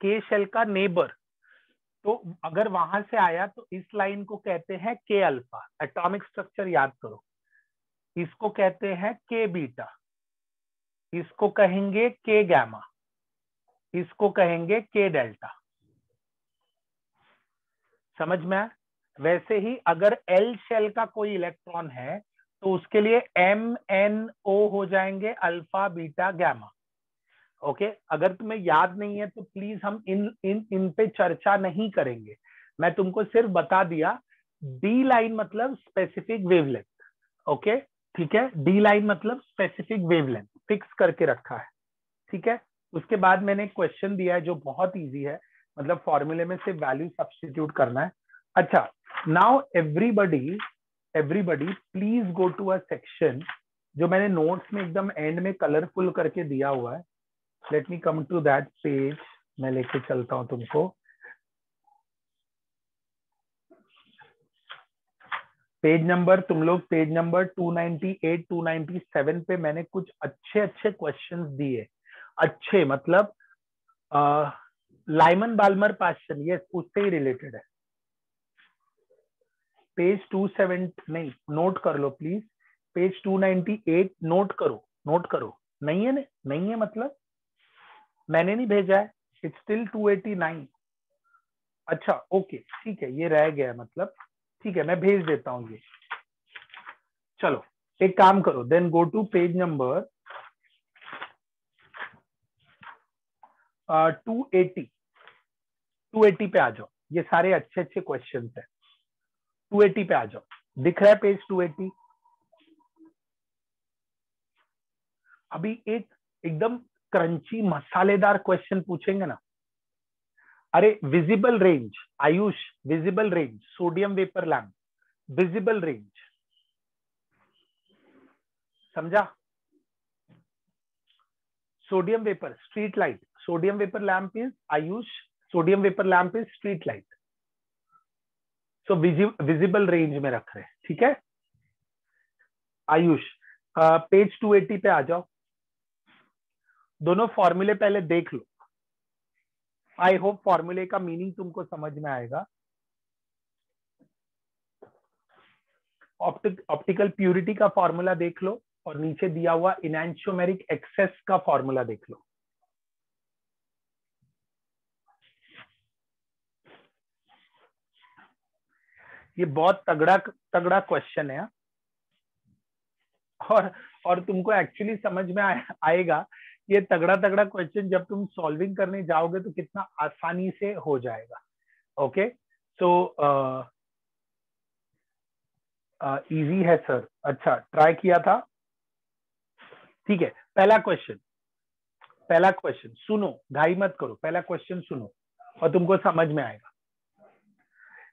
के शेल का नेबर, तो अगर वहां से आया तो इस लाइन को कहते हैं के अल्फा। एटॉमिक स्ट्रक्चर याद करो, इसको कहते हैं के बीटा, इसको कहेंगे के गैमा, इसको कहेंगे के डेल्टा। समझ में आया? वैसे ही अगर एल शेल का कोई इलेक्ट्रॉन है तो उसके लिए एम एन ओ हो जाएंगे, अल्फा, बीटा, गैमा। ओके, अगर तुम्हें याद नहीं है तो प्लीज हम इन पे चर्चा नहीं करेंगे। मैं तुमको सिर्फ बता दिया डी लाइन मतलब स्पेसिफिक वेवलेंथ। ओके, ठीक है, डी लाइन मतलब स्पेसिफिक वेवलेंथ फिक्स करके रखा है, ठीक है। उसके बाद मैंने एक क्वेश्चन दिया है जो बहुत इजी है, मतलब फॉर्मूले में सिर्फ वैल्यू सब्स्टिट्यूट करना है। अच्छा, now everybody, everybody please go to a section जो मैंने नोट्स में एकदम एंड में कलरफुल करके दिया हुआ है। Let me come to that page, मैं लेके चलता हूं तुमको। पेज नंबर, तुम लोग पेज नंबर 298 297 पे मैंने कुछ अच्छे अच्छे क्वेश्चंस दिए। अच्छे मतलब लाइमन बाल्मर पास्चन, ये उससे ही रिलेटेड है। पेज 27 नहीं, नोट कर लो प्लीज, पेज 298 नोट करो, नोट करो। नहीं है, नहीं है मतलब मैंने नहीं भेजा है, इट्स स्टिल 289। अच्छा ओके ठीक है, ये रह गया मतलब, ठीक है मैं भेज देता हूँ ये। चलो एक काम करो, then go to page number 280, 280 पे आ जाओ। ये सारे अच्छे अच्छे क्वेश्चन है, 280 पे आ जाओ। दिख रहा है पेज 280? अभी एक एकदम क्रंची मसालेदार क्वेश्चन पूछेंगे ना। अरे visible range, Ayush, visible range sodium vapour lamp, visible range समझा? Sodium vapour street light, sodium vapour lamp is Ayush, sodium vapour lamp is street light. So visible range में रख रहे हैं, ठीक है आयुष। पेज 280 पे आ जाओ, दोनों फॉर्मूले पहले देख लो। आई होप फॉर्मूले का मीनिंग तुमको समझ में आएगा। ऑप्टिकल प्यूरिटी का फॉर्मूला देख लो, और नीचे दिया हुआ इनैंशियोमेरिक एक्सेस का फॉर्मूला देख लो। ये बहुत तगड़ा तगड़ा क्वेश्चन है। और और तुमको एक्चुअली समझ में आएगा ये तगड़ा तगड़ा क्वेश्चन जब तुम सॉल्विंग करने जाओगे तो कितना आसानी से हो जाएगा। ओके सो इजी है सर, अच्छा ट्राई किया था, ठीक है। पहला क्वेश्चन, पहला क्वेश्चन सुनो, घाई मत करो, पहला क्वेश्चन सुनो और तुमको समझ में आएगा।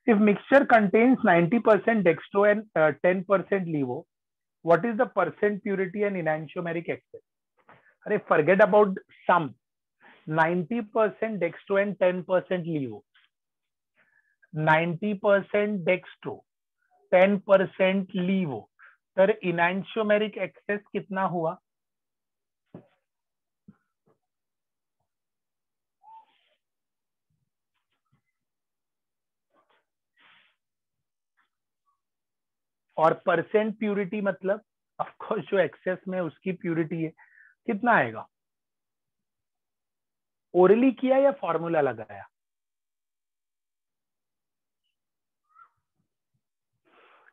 If mixture contains 90% dextro and 10% लीवो, what is the percent purity and enantiomeric excess? अरे forget about sum, 90% dextro and 10% levo, 90% dextro 10% levo, तर enantiomeric excess कितना हुआ? और परसेंट प्यूरिटी मतलब ऑफकोर्स जो एक्सेस में उसकी प्यूरिटी है, कितना आएगा? ओरली किया या फॉर्मूला लगाया?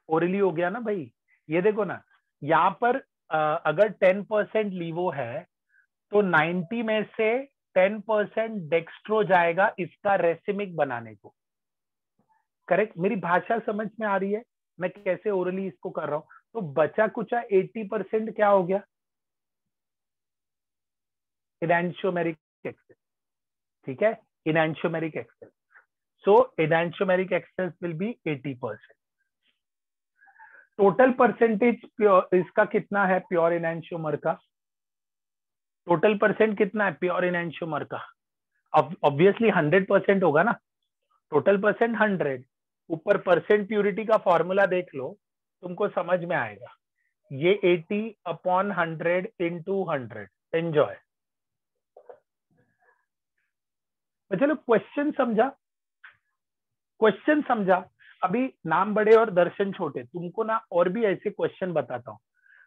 ओरली हो गया ना भाई। ये देखो ना, यहाँ पर अगर 10% लीवो है तो 90 में से 10% डेक्स्ट्रो जाएगा इसका रेसिमिक बनाने को। करेक्ट, मेरी भाषा समझ में आ रही है मैं कैसे ओरली इसको कर रहा हूं? तो बचा कुचा 80% क्या हो गया? इनैंशियोमेरिक एक्सेस, ठीक है, enantiomeric excess. So enantiomeric excess will be 80%। Total percentage pure इसका कितना है प्योर इनैंशियोमर का? टोटल परसेंट कितना है प्योर इनैंशियोमर का? ऑब्वियसली 100% होगा ना, टोटल परसेंट 100, ऊपर परसेंट प्यूरिटी का फॉर्मूला देख लो, तुमको समझ में आएगा। ये 80/100 इंटू 100। एंजॉय। चलो क्वेश्चन समझा, क्वेश्चन समझा। अभी नाम बड़े और दर्शन छोटे, तुमको ना और भी ऐसे क्वेश्चन बताता हूँ।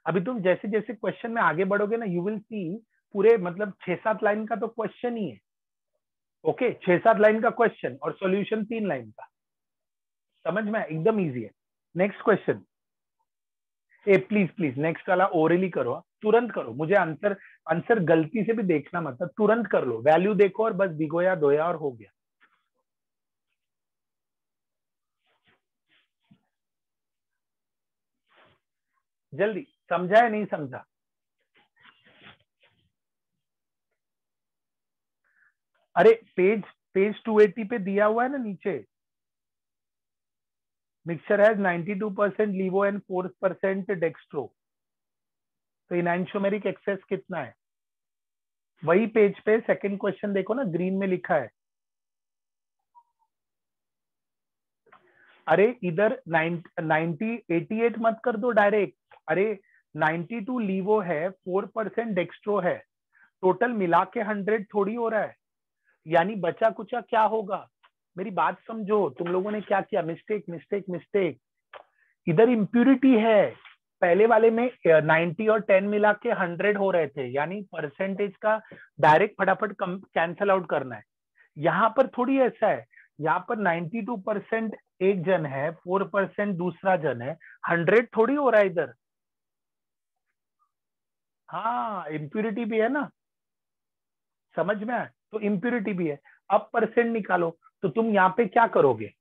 अभी तुम जैसे जैसे क्वेश्चन में आगे बढ़ोगे ना, यू विल सी पूरे मतलब 6-7 लाइन का तो क्वेश्चन ही है। ओके 6-7 लाइन का क्वेश्चन और सॉल्यूशन 3 लाइन का, समझ में एकदम इजी है। Next question, A please please next वाला ओरली करो, तुरंत करो, मुझे आंसर आंसर गलती से भी देखना मत, तुरंत कर लो, वैल्यू देखो और बस भिगोया धोया और हो गया। जल्दी, समझा या नहीं समझा? अरे पेज पेज 280 पे दिया हुआ है ना नीचे, मिक्सचर हैज 92% लीवो एंड 4% डेक्स्ट्रो, तो इनैंशियोमेरिक एक्सेस कितना है? वही पेज पे सेकंड क्वेश्चन देखो ना, ग्रीन में लिखा है। अरे इधर 88 मत कर दो डायरेक्ट। अरे 92 लीवो है, 4% डेक्स्ट्रो है, टोटल मिला के 100 थोड़ी हो रहा है। यानी बचा कुचा क्या होगा, मेरी बात समझो। तुम लोगों ने क्या किया, मिस्टेक मिस्टेक मिस्टेक। इधर इम्प्यूरिटी है, पहले वाले में 90 और 10 मिला के 100 हो रहे थे, यानी परसेंटेज का डायरेक्ट फटाफट कैंसल आउट करना है। यहाँ पर थोड़ी ऐसा है, यहाँ पर 92% एक जन है, 4% दूसरा जन है, 100 थोड़ी हो रहा है इधर। हाँ इम्प्यूरिटी भी है ना, समझ में आया, तो इम्प्यूरिटी भी है। अब परसेंट निकालो, तो तुम यहाँ पे क्या करोगे,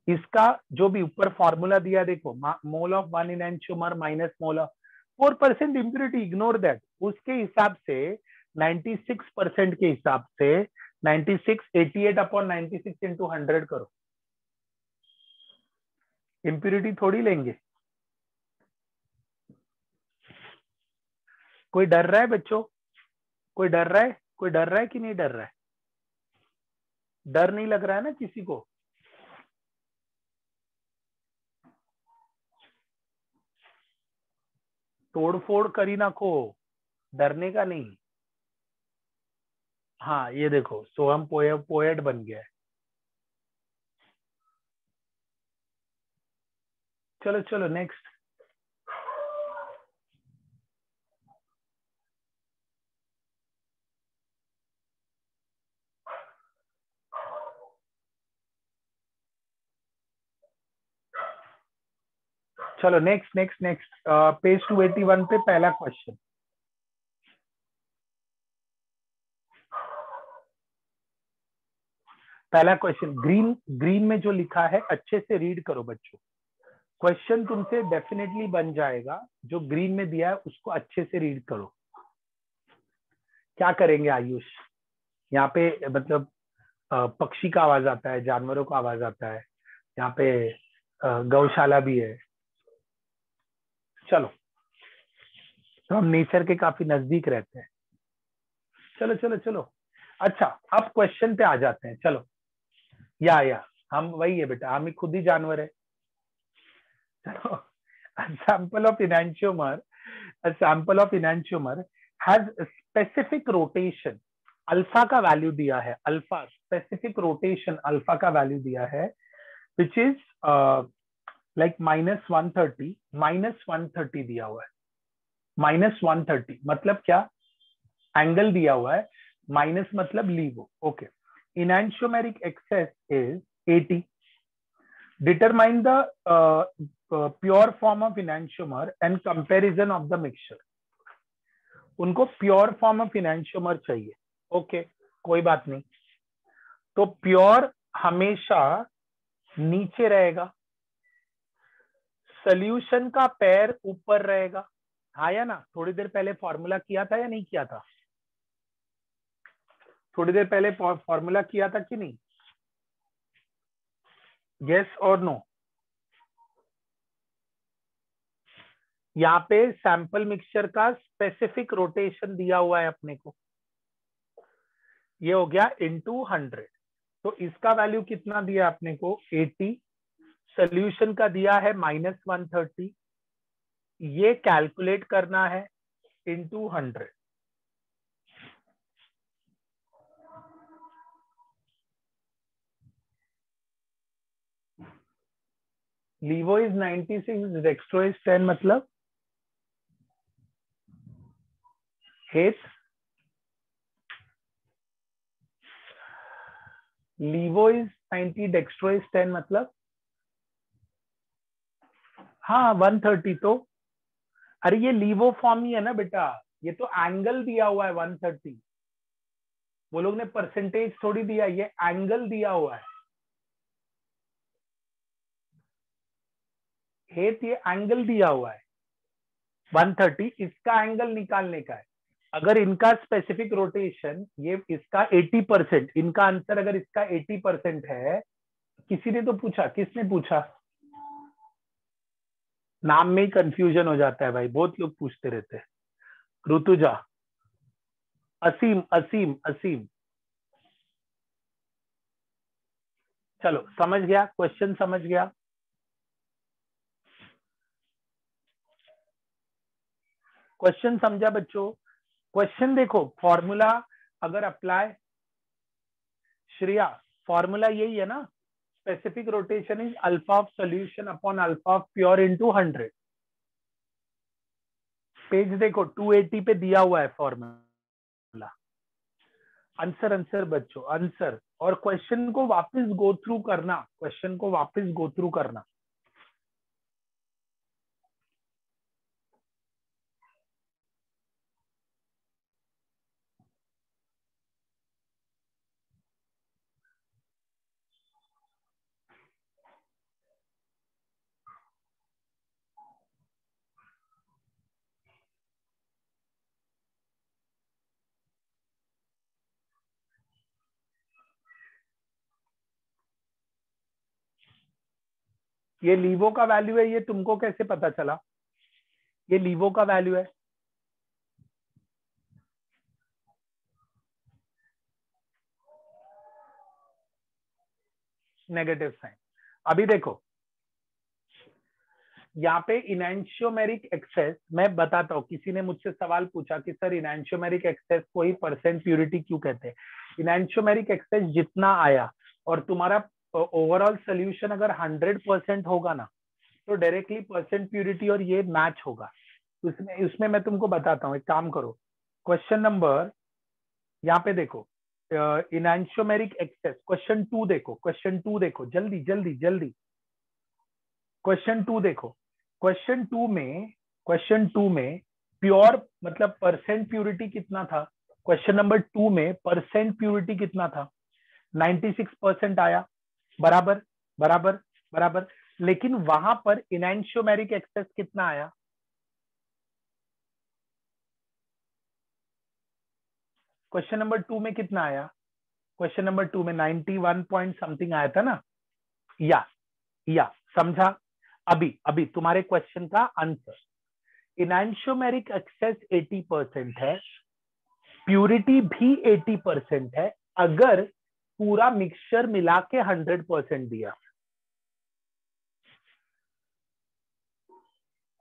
इसका जो भी ऊपर फॉर्मूला दिया देखो, mole of one enantiomer minus mole of 4% impurity, ignore that. उसके हिसाब से 96% के हिसाब से 96 88 अपॉन 96 इंटू 100 करो, इम्प्यूरिटी थोड़ी लेंगे। कोई डर रहा है बच्चों, कोई डर रहा है, कोई डर रहा है कि नहीं डर रहा है, डर नहीं लग रहा है ना किसी को। तोड़फोड़ करी ना खो, डरने का नहीं। हाँ ये देखो सोहम पोएट बन गया है। चलो चलो नेक्स्ट। चलो नेक्स्ट नेक्स्ट नेक्स्ट, पेज 281 पे पहला क्वेश्चन। पहला क्वेश्चन ग्रीन ग्रीन में जो लिखा है अच्छे से रीड करो बच्चों, क्वेश्चन तुमसे डेफिनेटली बन जाएगा। जो ग्रीन में दिया है उसको अच्छे से रीड करो। क्या करेंगे आयुष, यहाँ पे मतलब पक्षी का आवाज आता है, जानवरों का आवाज आता है, यहाँ पे गौशाला भी है। चलो, तो हम नेचर के काफी नजदीक रहते हैं। चलो चलो चलो, अच्छा अब क्वेश्चन पे आ जाते हैं। चलो या हम वही है बेटा, हम ही खुद ही जानवर है। चलो, a sample of enantiomer, a sample of enantiomer has specific rotation, alpha का वैल्यू दिया है, अल्फा स्पेसिफिक रोटेशन अल्फा का वैल्यू दिया है, विच इज लाइक -130, -130 दिया हुआ है। -130 मतलब क्या, एंगल दिया हुआ है, माइनस मतलब levo. Okay, enantiomeric excess is 80. Determine the pure form of enantiomer and comparison of the mixture. उनको प्योर फॉर्म ऑफ enantiomer चाहिए। ओके कोई बात नहीं, तो प्योर हमेशा नीचे रहेगा, सोल्यूशन का पैर ऊपर रहेगा। हाँ या ना, थोड़ी देर पहले फॉर्मूला किया था या नहीं किया था, थोड़ी देर पहले फॉर्मूला किया था कि नहीं, यस और नो। यहाँ पे सैंपल मिक्सचर का स्पेसिफिक रोटेशन दिया हुआ है अपने को, ये हो गया इनटू 100। तो इसका वैल्यू कितना दिया अपने को 80, सोल्यूशन का दिया है -130, ये कैलकुलेट करना है इनटू 100। लीवो इज 96, डेक्स्ट्रो इज 10, मतलब हेट लीवो इज 90, डेक्स्ट्रो इज 10 मतलब हाँ 130। तो अरे ये लीवो फॉर्म ही है ना बेटा, ये तो एंगल दिया हुआ है 130, वो लोग ने परसेंटेज थोड़ी दिया, ये एंगल दिया हुआ है। हेट ये एंगल दिया हुआ है 130, इसका एंगल निकालने का है। अगर इनका स्पेसिफिक रोटेशन ये इसका 80%, इनका आंसर अगर इसका 80% है, किसी ने तो पूछा, किसने पूछा, नाम में ही कंफ्यूजन हो जाता है भाई, बहुत लोग पूछते रहते हैं। ऋतुजा, असीम असीम असीम, चलो समझ गया, क्वेश्चन समझ गया। क्वेश्चन समझा बच्चों? क्वेश्चन देखो, फॉर्मूला अगर अप्लाई, श्रेया फॉर्मूला यही है ना, specific rotation is alpha of solution upon alpha of pure into 100। Page देखो 280 पे दिया हुआ है फॉर्मूला। आंसर आंसर बच्चों, आंसर। और क्वेश्चन को वापस गो थ्रू करना, क्वेश्चन को वापस गो थ्रू करना। ये लीवो का वैल्यू है, ये तुमको कैसे पता चला? ये लीवो का वैल्यू है। Negative sign. अभी देखो यहाँ पे इनैंशियोमेरिक एक्सेस, मैं बताता हूँ। किसी ने मुझसे सवाल पूछा कि सर इनैंशियोमेरिक एक्सेस को ही परसेंट प्यूरिटी क्यों कहते हैं? इनैंशियोमेरिक एक्सेस जितना आया और तुम्हारा ओवरऑल सोल्यूशन अगर 100% होगा ना, तो डायरेक्टली परसेंट प्यूरिटी और ये मैच होगा। उसमें उसमें मैं तुमको बताता हूँ, एक काम करो। क्वेश्चन नंबर यहाँ पे देखो, इनैंशियोमेरिक एक्सेस, क्वेश्चन 2 देखो, क्वेश्चन 2 देखो, जल्दी जल्दी जल्दी। क्वेश्चन 2 देखो, क्वेश्चन टू में प्योर मतलब परसेंट प्यूरिटी कितना था? क्वेश्चन नंबर 2 में परसेंट प्यूरिटी कितना था? 96% आया। बराबर बराबर बराबर। लेकिन वहां पर इनैंशियोमेरिक एक्सेस कितना आया? क्वेश्चन नंबर 2 में कितना आया? क्वेश्चन नंबर 2 में 91 पॉइंट समथिंग आया था ना? या समझा? अभी अभी तुम्हारे क्वेश्चन का आंसर, इनैंशियोमेरिक एक्सेस 80% है, प्यूरिटी भी 80% है, अगर पूरा मिक्सचर मिला के 100% दिया।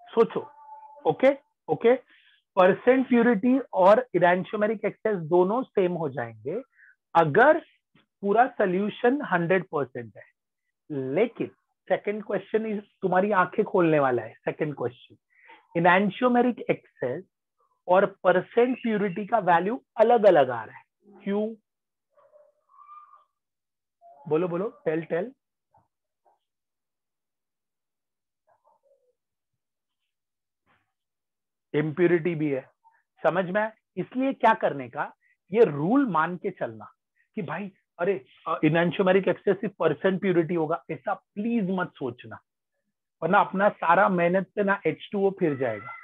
सोचो। ओके ओके, परसेंट प्यूरिटी और इनैंशियोमेरिक एक्सेस दोनों सेम हो जाएंगे अगर पूरा सोल्यूशन 100% है। लेकिन सेकंड क्वेश्चन इज तुम्हारी आंखें खोलने वाला है। सेकंड क्वेश्चन, इनैंशियोमेरिक एक्सेस और परसेंट प्यूरिटी का वैल्यू अलग अलग आ रहा है, क्यों? बोलो बोलो, टेल टेल। इम्प्यूरिटी भी है, समझ में आया? इसलिए क्या करने का, ये रूल मान के चलना कि भाई अरे इनैंशियोमेरिक एक्सेस सिर्फ परसेंट प्यूरिटी होगा, ऐसा प्लीज मत सोचना, वरना अपना सारा मेहनत से ना H2O फिर जाएगा।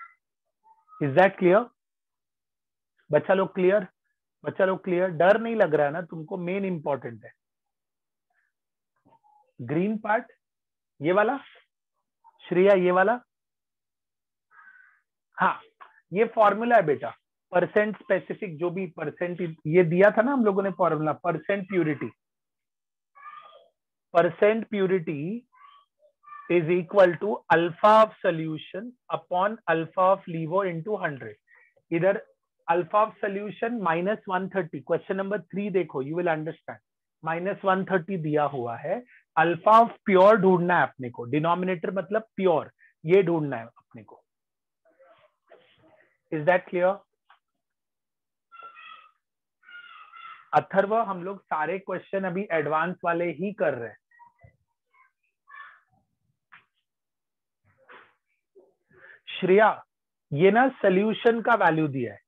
Is that clear? बच्चा लोग क्लियर? बच्चा लोग क्लियर? डर नहीं लग रहा है ना तुमको? मेन इंपॉर्टेंट है ग्रीन पार्ट, ये वाला श्रेया, ये वाला। हाँ, ये फॉर्मूला है बेटा, परसेंट स्पेसिफिक जो भी परसेंट ये दिया था ना हम लोगों ने formula, percent purity. Percent purity is equal to alpha of solution upon alpha of LIVO into 100। इधर alpha of solution -130, question number 3 देखो, यू विल अंडरस्टैंड। -130 दिया हुआ है, अल्फा ऑफ प्योर ढूंढना है अपने को, डिनोमिनेटर मतलब प्योर, ये ढूंढना है अपने को। Is that clear? अथर्व, हम लोग सारे क्वेश्चन अभी एडवांस वाले ही कर रहे हैं। श्रेया, ये ना सोल्यूशन का वैल्यू दिया है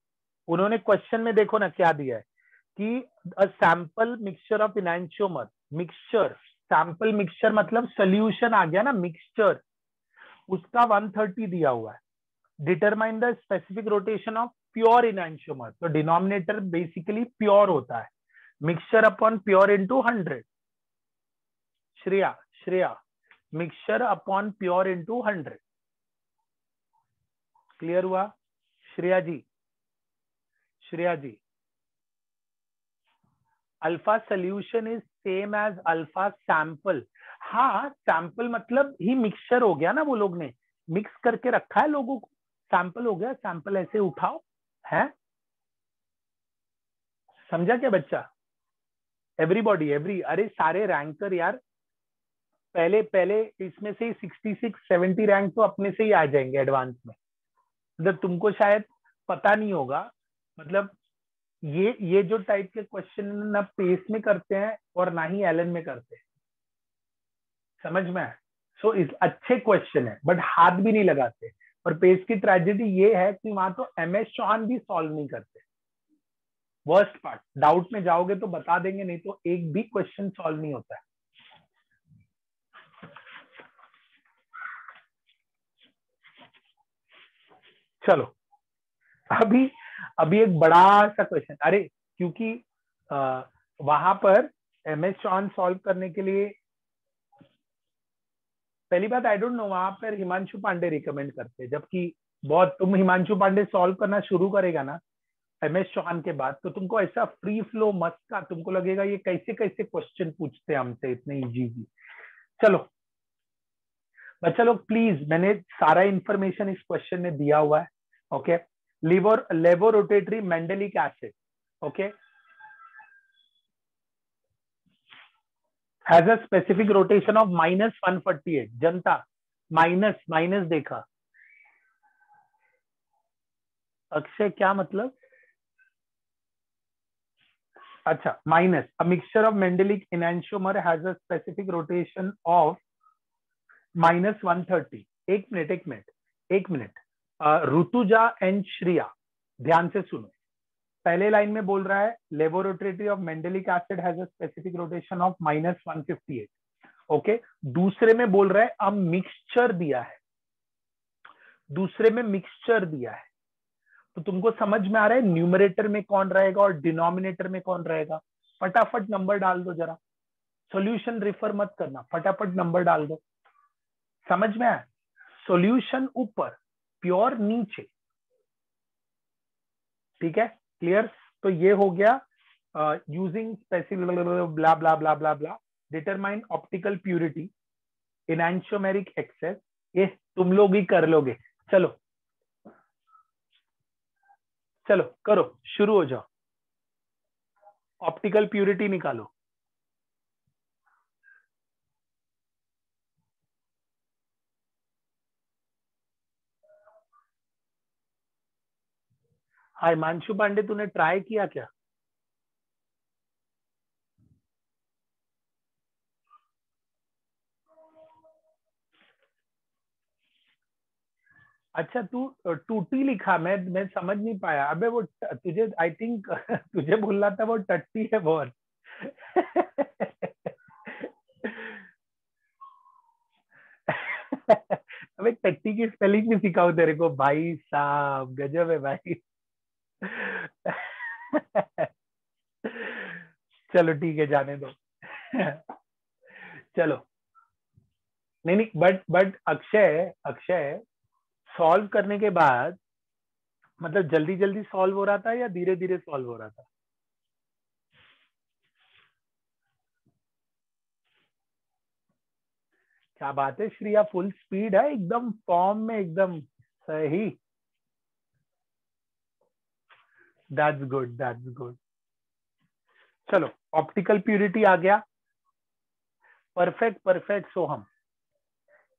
उन्होंने क्वेश्चन में, देखो ना क्या दिया है कि a sample mixture of enantiomer, mixture sample mixture मतलब सोल्यूशन आ गया ना, मिक्सचर उसका 130 दिया हुआ है। Determine the specific rotation of pure enantiomer, तो डिनोमिनेटर बेसिकली प्योर होता है, mixture upon pure into 100। Shreya Shreya, mixture upon pure into 100। Clear हुआ? Shreya ji, Shreya ji, alpha solution is same as alpha sample. हाँ, सैंपल मतलब ही मिक्सचर हो गया ना, वो लोग ने मिक्स करके रखा है लोगों को, सैंपल हो गया, सैंपल ऐसे उठाओ, है समझा क्या बच्चा? एवरीबॉडी अरे सारे रैंकर यार, पहले पहले इसमें से 66-70 रैंक तो अपने से ही आ जाएंगे एडवांस में। मतलब तुमको शायद पता नहीं होगा, मतलब ये जो टाइप के क्वेश्चन ना पेस में करते हैं और ना ही एलन में करते हैं, समझ में है? सो इस अच्छे क्वेश्चन है बट हाथ भी नहीं लगाते। और पेस की ट्रेजेडी ये है कि वहां तो MS चौहान भी सॉल्व नहीं करते। वर्स्ट पार्ट, डाउट में जाओगे तो बता देंगे, नहीं तो एक भी क्वेश्चन सॉल्व नहीं होता है। चलो अभी अभी एक बड़ा सा क्वेश्चन, अरे क्योंकि वहां पर MS चौहान सॉल्व करने के लिए, पहली बात आई डोंट नो वहां पर हिमांशु पांडे रिकमेंड करते हैं, जबकि बहुत तुम हिमांशु पांडे सॉल्व करना शुरू करेगा ना MS चौहान के बाद, तो तुमको ऐसा फ्री फ्लो मस्त का तुमको लगेगा ये कैसे कैसे क्वेश्चन पूछते हैं हमसे इतने इजी। चलो बच्चा लोग प्लीज, मैंने सारा इंफॉर्मेशन इस क्वेश्चन में दिया हुआ है। Okay, levorotatory mandelic acid, okay, has a specific rotation of -148। जनता माइनस माइनस देखा, अक्षय क्या मतलब? अच्छा minus, a mixture of mandelic enantiomer has a specific rotation of -130। एक मिनट ऋतुजा एंड श्रिया, ध्यान से सुनो। पहले लाइन में बोल रहा है laboratory of mandelic acid has a specific rotation of -158। Okay, दूसरे में बोल रहा है अब मिक्सचर दिया है, दूसरे में मिक्सचर दिया है, तो तुमको समझ में आ रहा है न्यूमरेटर में कौन रहेगा और डिनोमिनेटर में कौन रहेगा? फटाफट नंबर डाल दो जरा, सॉल्यूशन रिफर मत करना, फटाफट नंबर डाल दो। समझ में आया? सॉल्यूशन ऊपर, प्योर नीचे, ठीक है, क्लियर? तो ये हो गया यूजिंग स्पेसिफिक ब्ला ब्ला ब्ला ब्ला ब्ला डिटरमाइन ऑप्टिकल प्यूरिटी इनैंशियोमेरिक एक्सेस, ये तुम लोग ही कर लोगे। चलो चलो करो, शुरू हो जाओ, ऑप्टिकल प्यूरिटी निकालो। हाँ हिमांशु पांडे, तूने ट्राई किया क्या? अच्छा तू टूटी लिखा, मैं समझ नहीं पाया। अबे वो तुझे आई थिंक तुझे बोलना था वो टट्टी है बहुत। अबे टट्टी की स्पेलिंग भी सिखाओ तेरे को, भाई साहब गजब है भाई। चलो ठीक है, जाने दो। चलो, नहीं नहीं, बट अक्षय अक्षय सॉल्व करने के बाद मतलब जल्दी जल्दी सॉल्व हो रहा था या धीरे धीरे सॉल्व हो रहा था? क्या बात है श्रिया, फुल स्पीड है एकदम, फॉर्म में एकदम सही। That's good, that's good. चलो ऑप्टिकल प्यूरिटी आ गया, परफेक्ट परफेक्ट सोहम।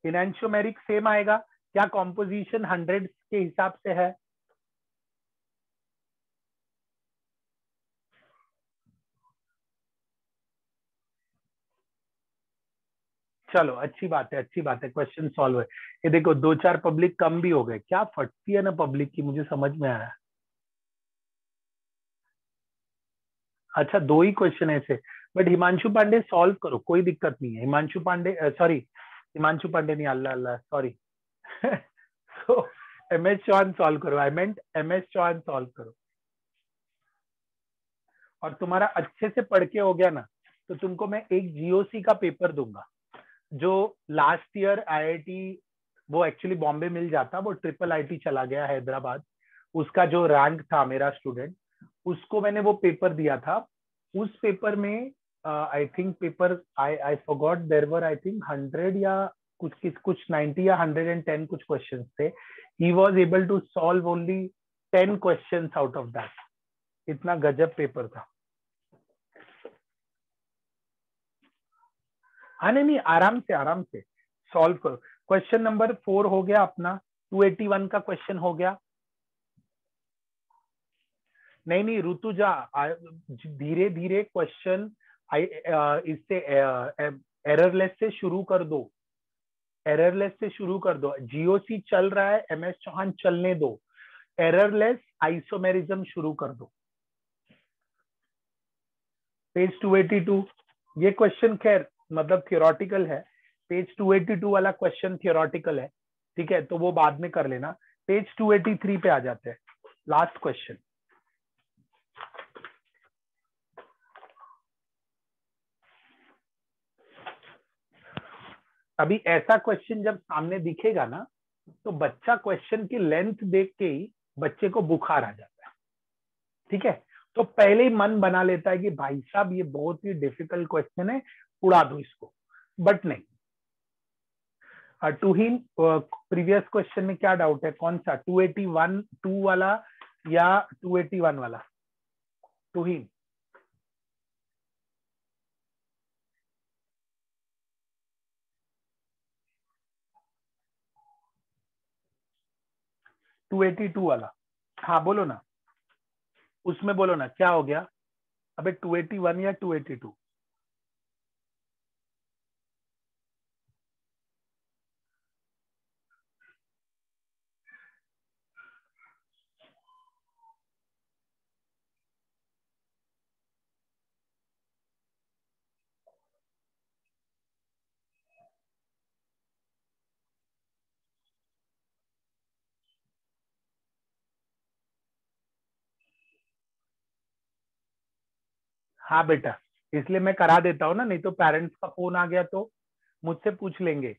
इनैंशियोमेरिक सेम आएगा क्या? कॉम्पोजिशन 100 के हिसाब से है। चलो अच्छी बात है, अच्छी बात है, क्वेश्चन सॉल्व है। ये देखो दो चार पब्लिक कम भी हो गए, क्या फटती है ना पब्लिक की, मुझे समझ में आया। अच्छा दो ही क्वेश्चन ऐसे, बट हिमांशु पांडे सॉल्व करो, कोई दिक्कत नहीं है। हिमांशु पांडे सॉरी, हिमांशु पांडे नहीं, अल्लाह अल्लाह सॉरी। सो MS चौहान सॉल्व करो, आई मेंट MS चौहान सॉल्व करो। और तुम्हारा अच्छे से पढ़ के हो गया ना, तो तुमको मैं एक GOC का पेपर दूंगा, जो लास्ट ईयर IIT, वो एक्चुअली बॉम्बे मिल जाता, वो ट्रिपल IT चला गया हैदराबाद, उसका जो रैंक था मेरा स्टूडेंट, उसको मैंने वो पेपर दिया था। उस पेपर में I think paper I forgot, there were I think 100 या कुछ 90 या 110 कुछ क्वेश्चंस थे. He was able to solve only 10 questions out of that. इतना गजब पेपर था. हाँ नहीं, आराम से सॉल्व करो. क्वेश्चन नंबर 4 हो गया अपना. 281 का क्वेश्चन हो गया. नहीं ऋतुजा, धीरे धीरे क्वेश्चन इससे एररलेस से शुरू कर दो. एररलेस से शुरू कर दो. जीओसी चल रहा है, एमएस चौहान चलने दो. एररलेस आइसोमेरिज्म शुरू कर दो. पेज 282. ये क्वेश्चन खैर मतलब थियोरटिकल है. पेज 282 वाला क्वेश्चन थियोरटिकल है. ठीक है, तो वो बाद में कर लेना. पेज 283 पे आ जाते हैं. Last question. अभी ऐसा क्वेश्चन जब सामने दिखेगा ना, तो बच्चा क्वेश्चन की लेंथ देख के ही बच्चे को बुखार आ जाता है. ठीक है, तो पहले ही मन बना लेता है कि भाई साहब ये बहुत ही डिफिकल्ट क्वेश्चन है, उड़ा दो इसको. बट नहीं. टूहीन, प्रीवियस क्वेश्चन में क्या डाउट है? कौन सा, 281 2 वाला या 281 वाला? टूहीन. टू 282 वाला. हाँ बोलो ना, उसमें बोलो ना क्या हो गया. अबे 281 या 282? हाँ बेटा, इसलिए मैं करा देता हूँ ना, नहीं तो पेरेंट्स का फोन आ गया तो मुझसे पूछ लेंगे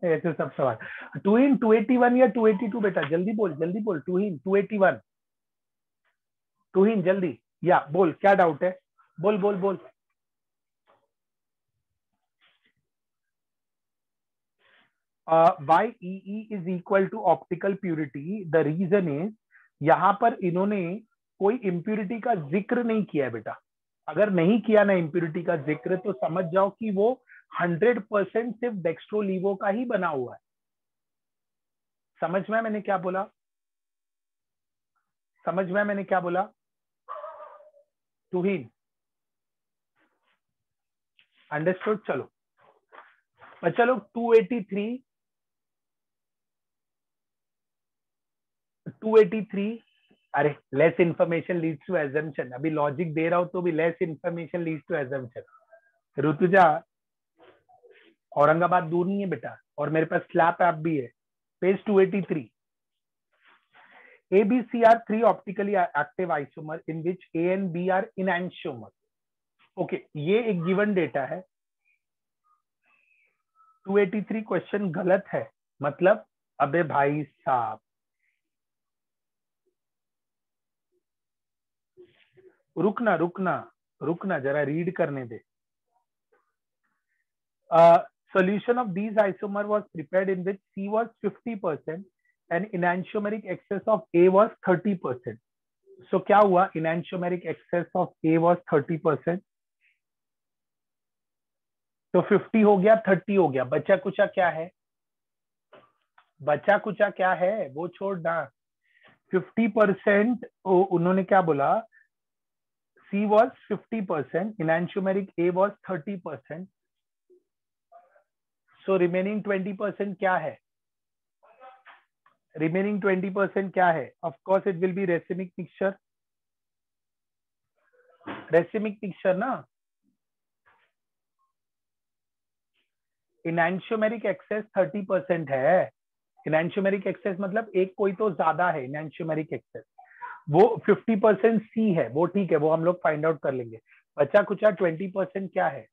ऐसे सब सवाल. टूहीन 281 या 282? बेटा जल्दी बोल, जल्दी बोल. टूहीन 281. टूहीन जल्दी, या बोल क्या डाउट है. बोल बोल बोल. Why E is equal to optical purity. The reason is, यहाँ पर इन्होंने कोई इम्प्यूरिटी का जिक्र नहीं किया है बेटा. अगर नहीं किया ना इम्प्यूरिटी का जिक्र, तो समझ जाओ कि वो 100% सिर्फ डेक्स्ट्रोलीवो का ही बना हुआ है. समझ में मैंने क्या बोला? समझ में मैंने क्या बोला? तुहीन अंडरस्टूड. चलो चलो 283. अरे less information leads to assumption. अभी लॉजिक दे रहा हूं तो भी less information leads to assumption. Rutuja, Aurangabad दूर नहीं है बेटा, और मेरे पास स्लैप ऐप भी है. Page 283. ABC are three optically active isomer in which A and B are enantiomer. Okay, ये एक गिवन डेटा है. 283 क्वेश्चन गलत है. मतलब अबे भाई साहब, रुकना रुकना रुकना, जरा रीड करने दे. Solution of these isomer was prepared in which C was 50% and enantiomeric excess of A was 30%. So क्या हुआ? enantiomeric excess of A was 30%. तो 50 हो गया, 30 हो गया. बचा कुचा क्या है? बचा कुचा क्या है वो छोड़ना. 50% उन्होंने क्या बोला? C was 50%, enantiomeric A was 30%. So remaining 20% क्या है? Remaining 20% क्या है? Of course it will be racemic mixture. Racemic mixture ना. enantiomeric excess 30% है. enantiomeric excess मतलब एक कोई तो ज्यादा है. enantiomeric excess वो 50% C है, वो ठीक है, वो हम लोग फाइंड आउट कर लेंगे. बचा कुचा 20% क्या है?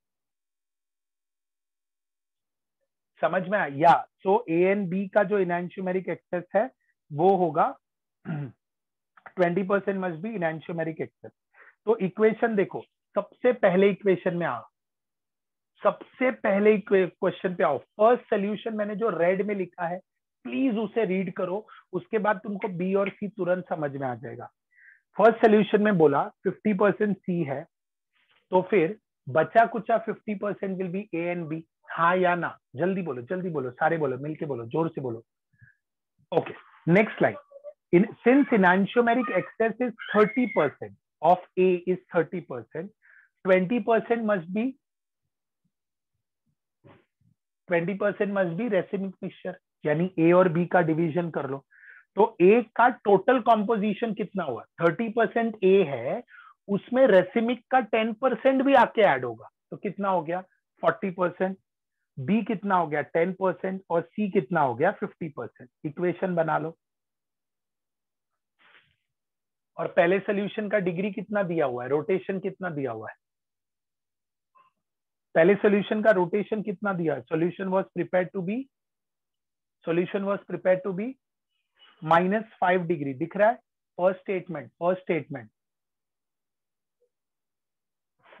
समझ में आया? या सो A एंड B का जो enantiomeric excess है वो होगा 20% मस्ट बी enantiomeric excess. तो इक्वेशन देखो, सबसे पहले इक्वेशन में आ, सबसे पहले क्वेश्चन पे आओ। फर्स्ट सोल्यूशन मैंने जो रेड में लिखा है प्लीज उसे रीड करो, उसके बाद तुमको बी और सी तुरंत समझ में आ जाएगा। फर्स्ट सोल्यूशन में बोला 50% सी है, तो फिर बचा कुचा 50% will be A and B. हाँ या ना, जल्दी बोलो, सारे बोलो, मिलके बोलो, जोर से बोलो। Okay, next line. Since enantiomeric excess is 30% of A is 30%, 20% must be 20% must be racemic mixture, यानी A और B का डिवीजन कर लो। तो A का टोटल कॉम्पोजिशन कितना हुआ? 30% A है, उसमें रेसिमिक का 10% भी आके ऐड होगा, तो कितना हो गया? 40%। B कितना हो गया? 10%। और C कितना हो गया? 50%। इक्वेशन बना लो। और पहले सोल्यूशन का डिग्री कितना दिया हुआ है? रोटेशन कितना दिया हुआ है? पहले सोल्यूशन का रोटेशन कितना दिया है? Solution was prepared to be -5 degree. दिख रहा है? First statement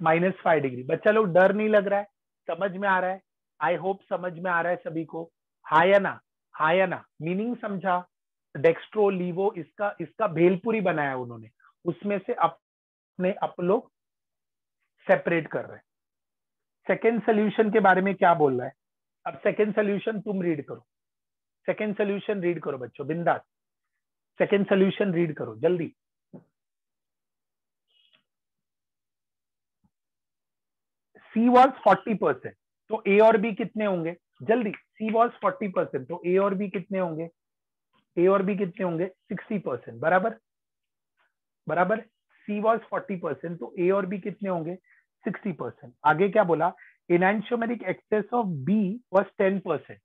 -5 degree. बच्चा लोग डर नहीं लग रहा है? समझ में आ रहा है? आई होप समझ में आ रहा है सभी को। हाँ या ना? मीनिंग समझा? डेक्स्ट्रो लीवो इसका भेलपुरी बनाया उन्होंने, उसमें से अपने आप लोग सेपरेट कर रहे हैं। सेकेंड सोल्यूशन के बारे में क्या बोल रहा है? अब सेकेंड सोल्यूशन तुम रीड करो। सेकेंड सोल्यूशन रीड करो बच्चों, बिंदास। सेकेंड सोल्यूशन रीड करो जल्दी। C was 40%, तो A और B कितने होंगे? जल्दी। C was 40%, तो A और B कितने होंगे? 60%। बराबर। C was 40%, तो A और B कितने होंगे? 60%। आगे क्या बोला? इनैंशियोमेरिक एक्सेस ऑफ B was 10%।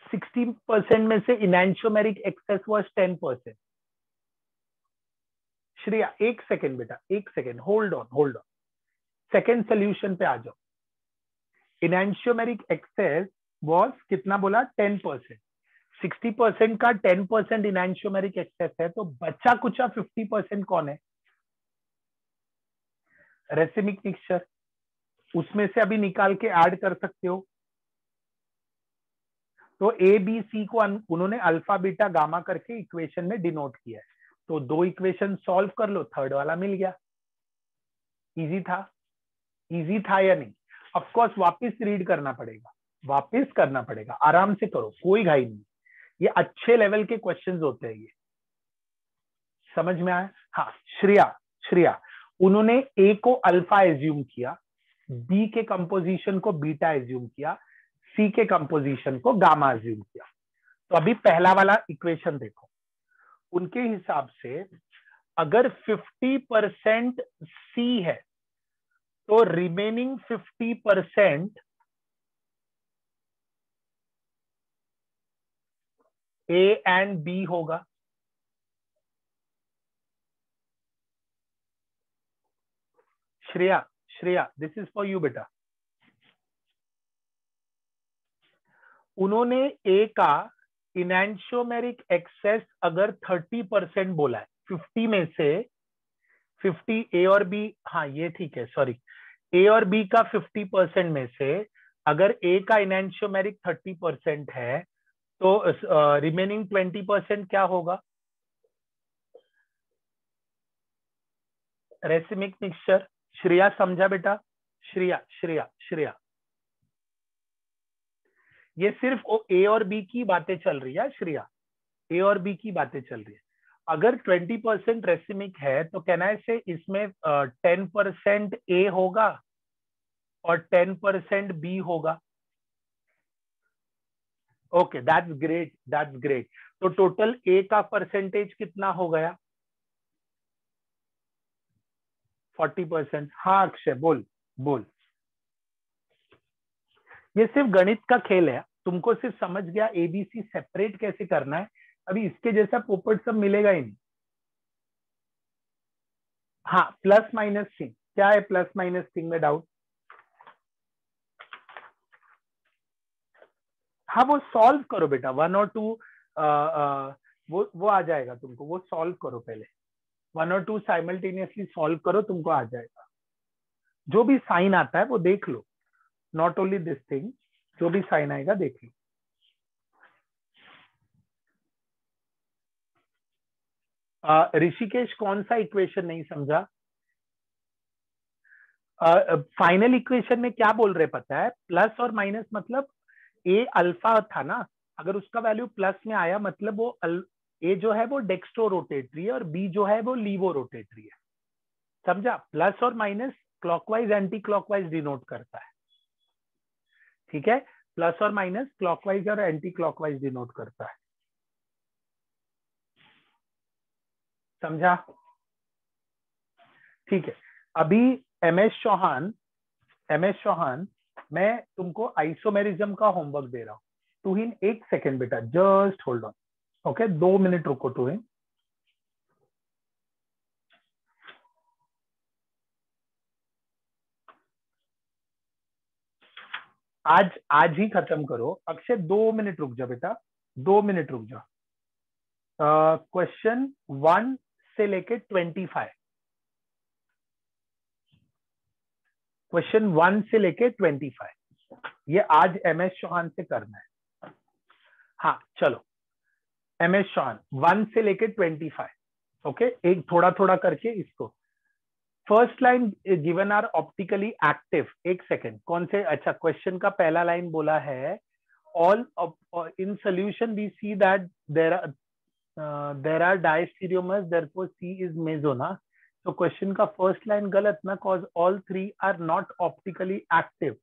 60% में से इनैंशियोमेरिक एक्सेस was 10%। श्रेया एक सेकेंड बेटा, एक second, hold on. Second solution पे आ जाओ। इनैंशियोमेरिक एक्सेस वॉज कितना बोला? 10%। 60% का 10% इनैंशियोमेरिक एक्सेस है, तो बचा कुचा 50% कौन है? Racemic mixture. उसमें से अभी निकाल के ऐड कर सकते हो। तो ए बी सी को उन्होंने अल्फा बीटा गामा करके इक्वेशन में डिनोट किया है, तो 2 इक्वेशन सॉल्व कर लो, थर्ड वाला मिल गया। इजी था या नहीं? ऑफ कोर्स वापस रीड करना पड़ेगा, आराम से करो, कोई घाई नहीं। ये अच्छे लेवल के क्वेश्चंस होते हैं, ये समझ में आया? हाँ, श्रेया उन्होंने ए को अल्फा एज्यूम किया, बी के कंपोजिशन को बीटा एज्यूम किया, सी के कंपोजिशन को गामा एज्यूम किया। तो अभी पहला वाला इक्वेशन देखो। उनके हिसाब से अगर 50% सी है, तो रिमेनिंग 50% ए एंड बी होगा। Shreya this is for you बेटा। उन्होंने ए का इनैंशियोमेरिक एक्सेस अगर 30% बोला है, 50 में से 50 ए और बी, हाँ ये ठीक है, सॉरी, ए और बी का 50% में से अगर ए का इनैंशियोमेरिक 30% है, तो रिमेनिंग 20% क्या होगा? Racemic mixture. श्रेया समझा बेटा? श्रेया ये सिर्फ ए और बी की बातें चल रही है श्रेया, ए और बी की बातें चल रही है। अगर 20% रेसिमिक है, तो कहना है से इसमें 10% ए होगा और 10% बी होगा। Okay, that's great. तो टोटल ए का परसेंटेज कितना हो गया? 40%। हाँ अक्षय बोल। ये सिर्फ गणित का खेल है, तुमको सिर्फ समझ गया एबीसी सेपरेट कैसे करना है, अभी इसके जैसा पोपट सब मिलेगा ही नहीं। हाँ, प्लस माइनस थिंग क्या है? प्लस माइनस थिंग में डाउट? हाँ वो सॉल्व करो बेटा, 1 और 2 वो आ जाएगा तुमको, वो सॉल्व करो पहले। 1 और 2 साइमल्टेनियसली सॉल्व करो, तुमको आ जाएगा। जो भी साइन आता है वो देख लो, नॉट ओनली दिस थिंग, जो भी साइन आएगा देख लो। ऋषिकेश कौन सा इक्वेशन नहीं समझा? फाइनल इक्वेशन में क्या बोल रहे पता है? प्लस और माइनस मतलब ए अल्फा था ना, अगर उसका वैल्यू प्लस में आया मतलब वो ए जो है वो डेक्स्ट्रो रोटेटरी है और बी जो है वो लीवो रोटेटरी है। समझा? प्लस और minus clockwise anti clockwise denote करता है। ठीक है, प्लस और माइनस क्लॉकवाइज और एंटी क्लॉकवाइज डिनोट करता है। समझा? ठीक है, अभी एमएस चौहान मैं तुमको आइसोमेरिज्म का होमवर्क दे रहा हूं। तुहिन एक सेकेंड बेटा, just hold on. Okay, 2 minute रुको तुहिन। आज ही खत्म करो। अक्षय 2 मिनट रुक जा बेटा, 2 मिनट रुक जा। क्वेश्चन 1 से लेके 25, क्वेश्चन 1 से लेके 25 ये आज एमएस चौहान से करना है। हाँ चलो, एमएस चौहान 1 से लेके 25। ओके, एक थोड़ा थोड़ा करके इसको। First line given are optically active. एक सेकेंड, कौन से? अच्छा, क्वेश्चन का पहला लाइन बोला है all in solution we see that there are diastereomers therefore C is meso ना। तो क्वेश्चन का फर्स्ट लाइन गलत ना, cause all 3 are not optically active.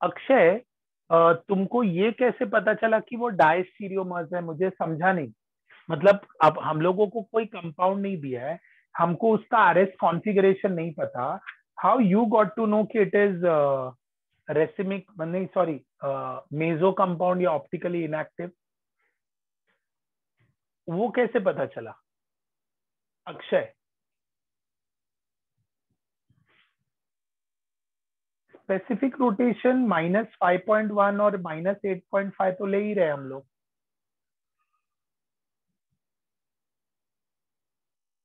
Akshay तुमको ये कैसे पता चला कि वो डायस्टीरियोमर्स है? मुझे समझा नहीं। मतलब अब हम लोगों को कोई कंपाउंड नहीं दिया है, हमको उसका आरएस कॉन्फ़िगरेशन नहीं पता। How you got to know कि इट इज रेसिमिक, नहीं सॉरी, मेजो कंपाउंड या ऑप्टिकली इनएक्टिव? वो कैसे पता चला अक्षय? स्पेसिफिक रोटेशन -5.1 और -8.5 तो ले ही रहे हम लोग।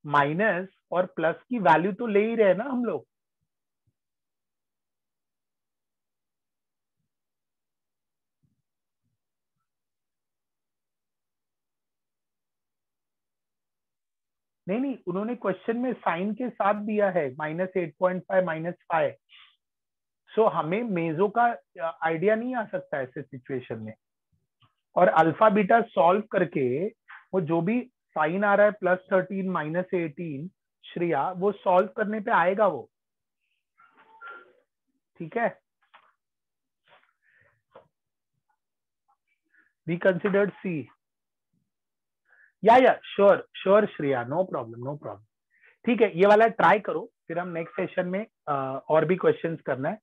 माइनस और प्लस की वैल्यू तो ले ही रहे ना हम लोग। नहीं नहीं, उन्होंने क्वेश्चन में साइन के साथ दिया है -8.5 -5। सो हमें मेजो का आइडिया नहीं आ सकता ऐसे सिचुएशन में। और अल्फा बीटा सॉल्व करके वो जो भी साइन आ रहा है +13 -18 श्रेया, वो सॉल्व करने पे आएगा वो। ठीक है, वी कंसिडर्ड सी। या sure sure Shreya, no problem no problem. ठीक है, ये वाला ट्राई करो, फिर हम नेक्स्ट सेशन में और भी क्वेश्चंस करना है।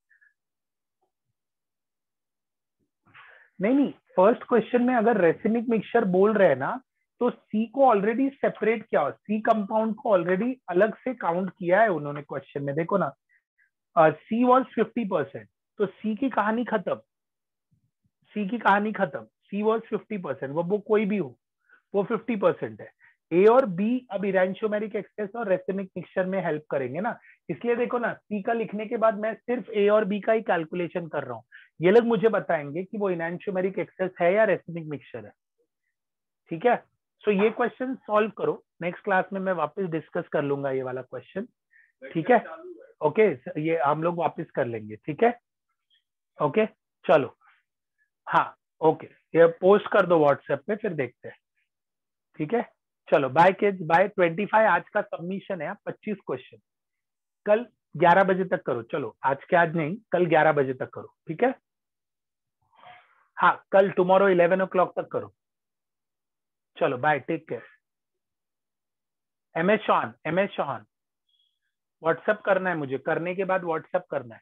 नहीं नहीं, फर्स्ट क्वेश्चन में अगर रेसिमिक मिक्सचर बोल रहे हैं ना, तो सी को ऑलरेडी सेपरेट किया हो, सी कंपाउंड को ऑलरेडी अलग से काउंट किया है उन्होंने क्वेश्चन में। देखो ना, सी वॉज 50%, तो सी की कहानी खत्म। सी की कहानी खत्म, सी वॉज 50%, वो कोई भी हो, वो 50% है। ए और बी अब इरेंशियोमेरिक एक्सेस और रेसिमिक मिक्सचर में हेल्प करेंगे ना। इसलिए देखो ना, सी का लिखने के बाद मैं सिर्फ ए और बी का ही कैलकुलेशन कर रहा हूँ। ये लोग मुझे बताएंगे कि वो इरेंशियोमेरिक एक्सेस है या रेसिमिक मिक्सचर है। ठीक है, सो ये क्वेश्चन सॉल्व करो, नेक्स्ट क्लास में मैं वापस डिस्कस कर लूंगा ये वाला क्वेश्चन। ठीक है, ओके, ये हम लोग वापस कर लेंगे। ठीक है, ओके, चलो, हाँ, ओके, ये पोस्ट कर दो व्हाट्सएप पे, फिर देखते हैं। ठीक है, चलो बाय किड्स, बाय। 25 आज का सबमिशन है, 25 क्वेश्चन कल 11 बजे तक करो। चलो, आज के आज नहीं, कल 11 बजे तक करो। ठीक है, हाँ, कल टुमारो 11 o'clock तक करो। चलो bye, take care. MS Chauhan WhatsApp करना है मुझे, करने के बाद व्हाट्सएप करना है।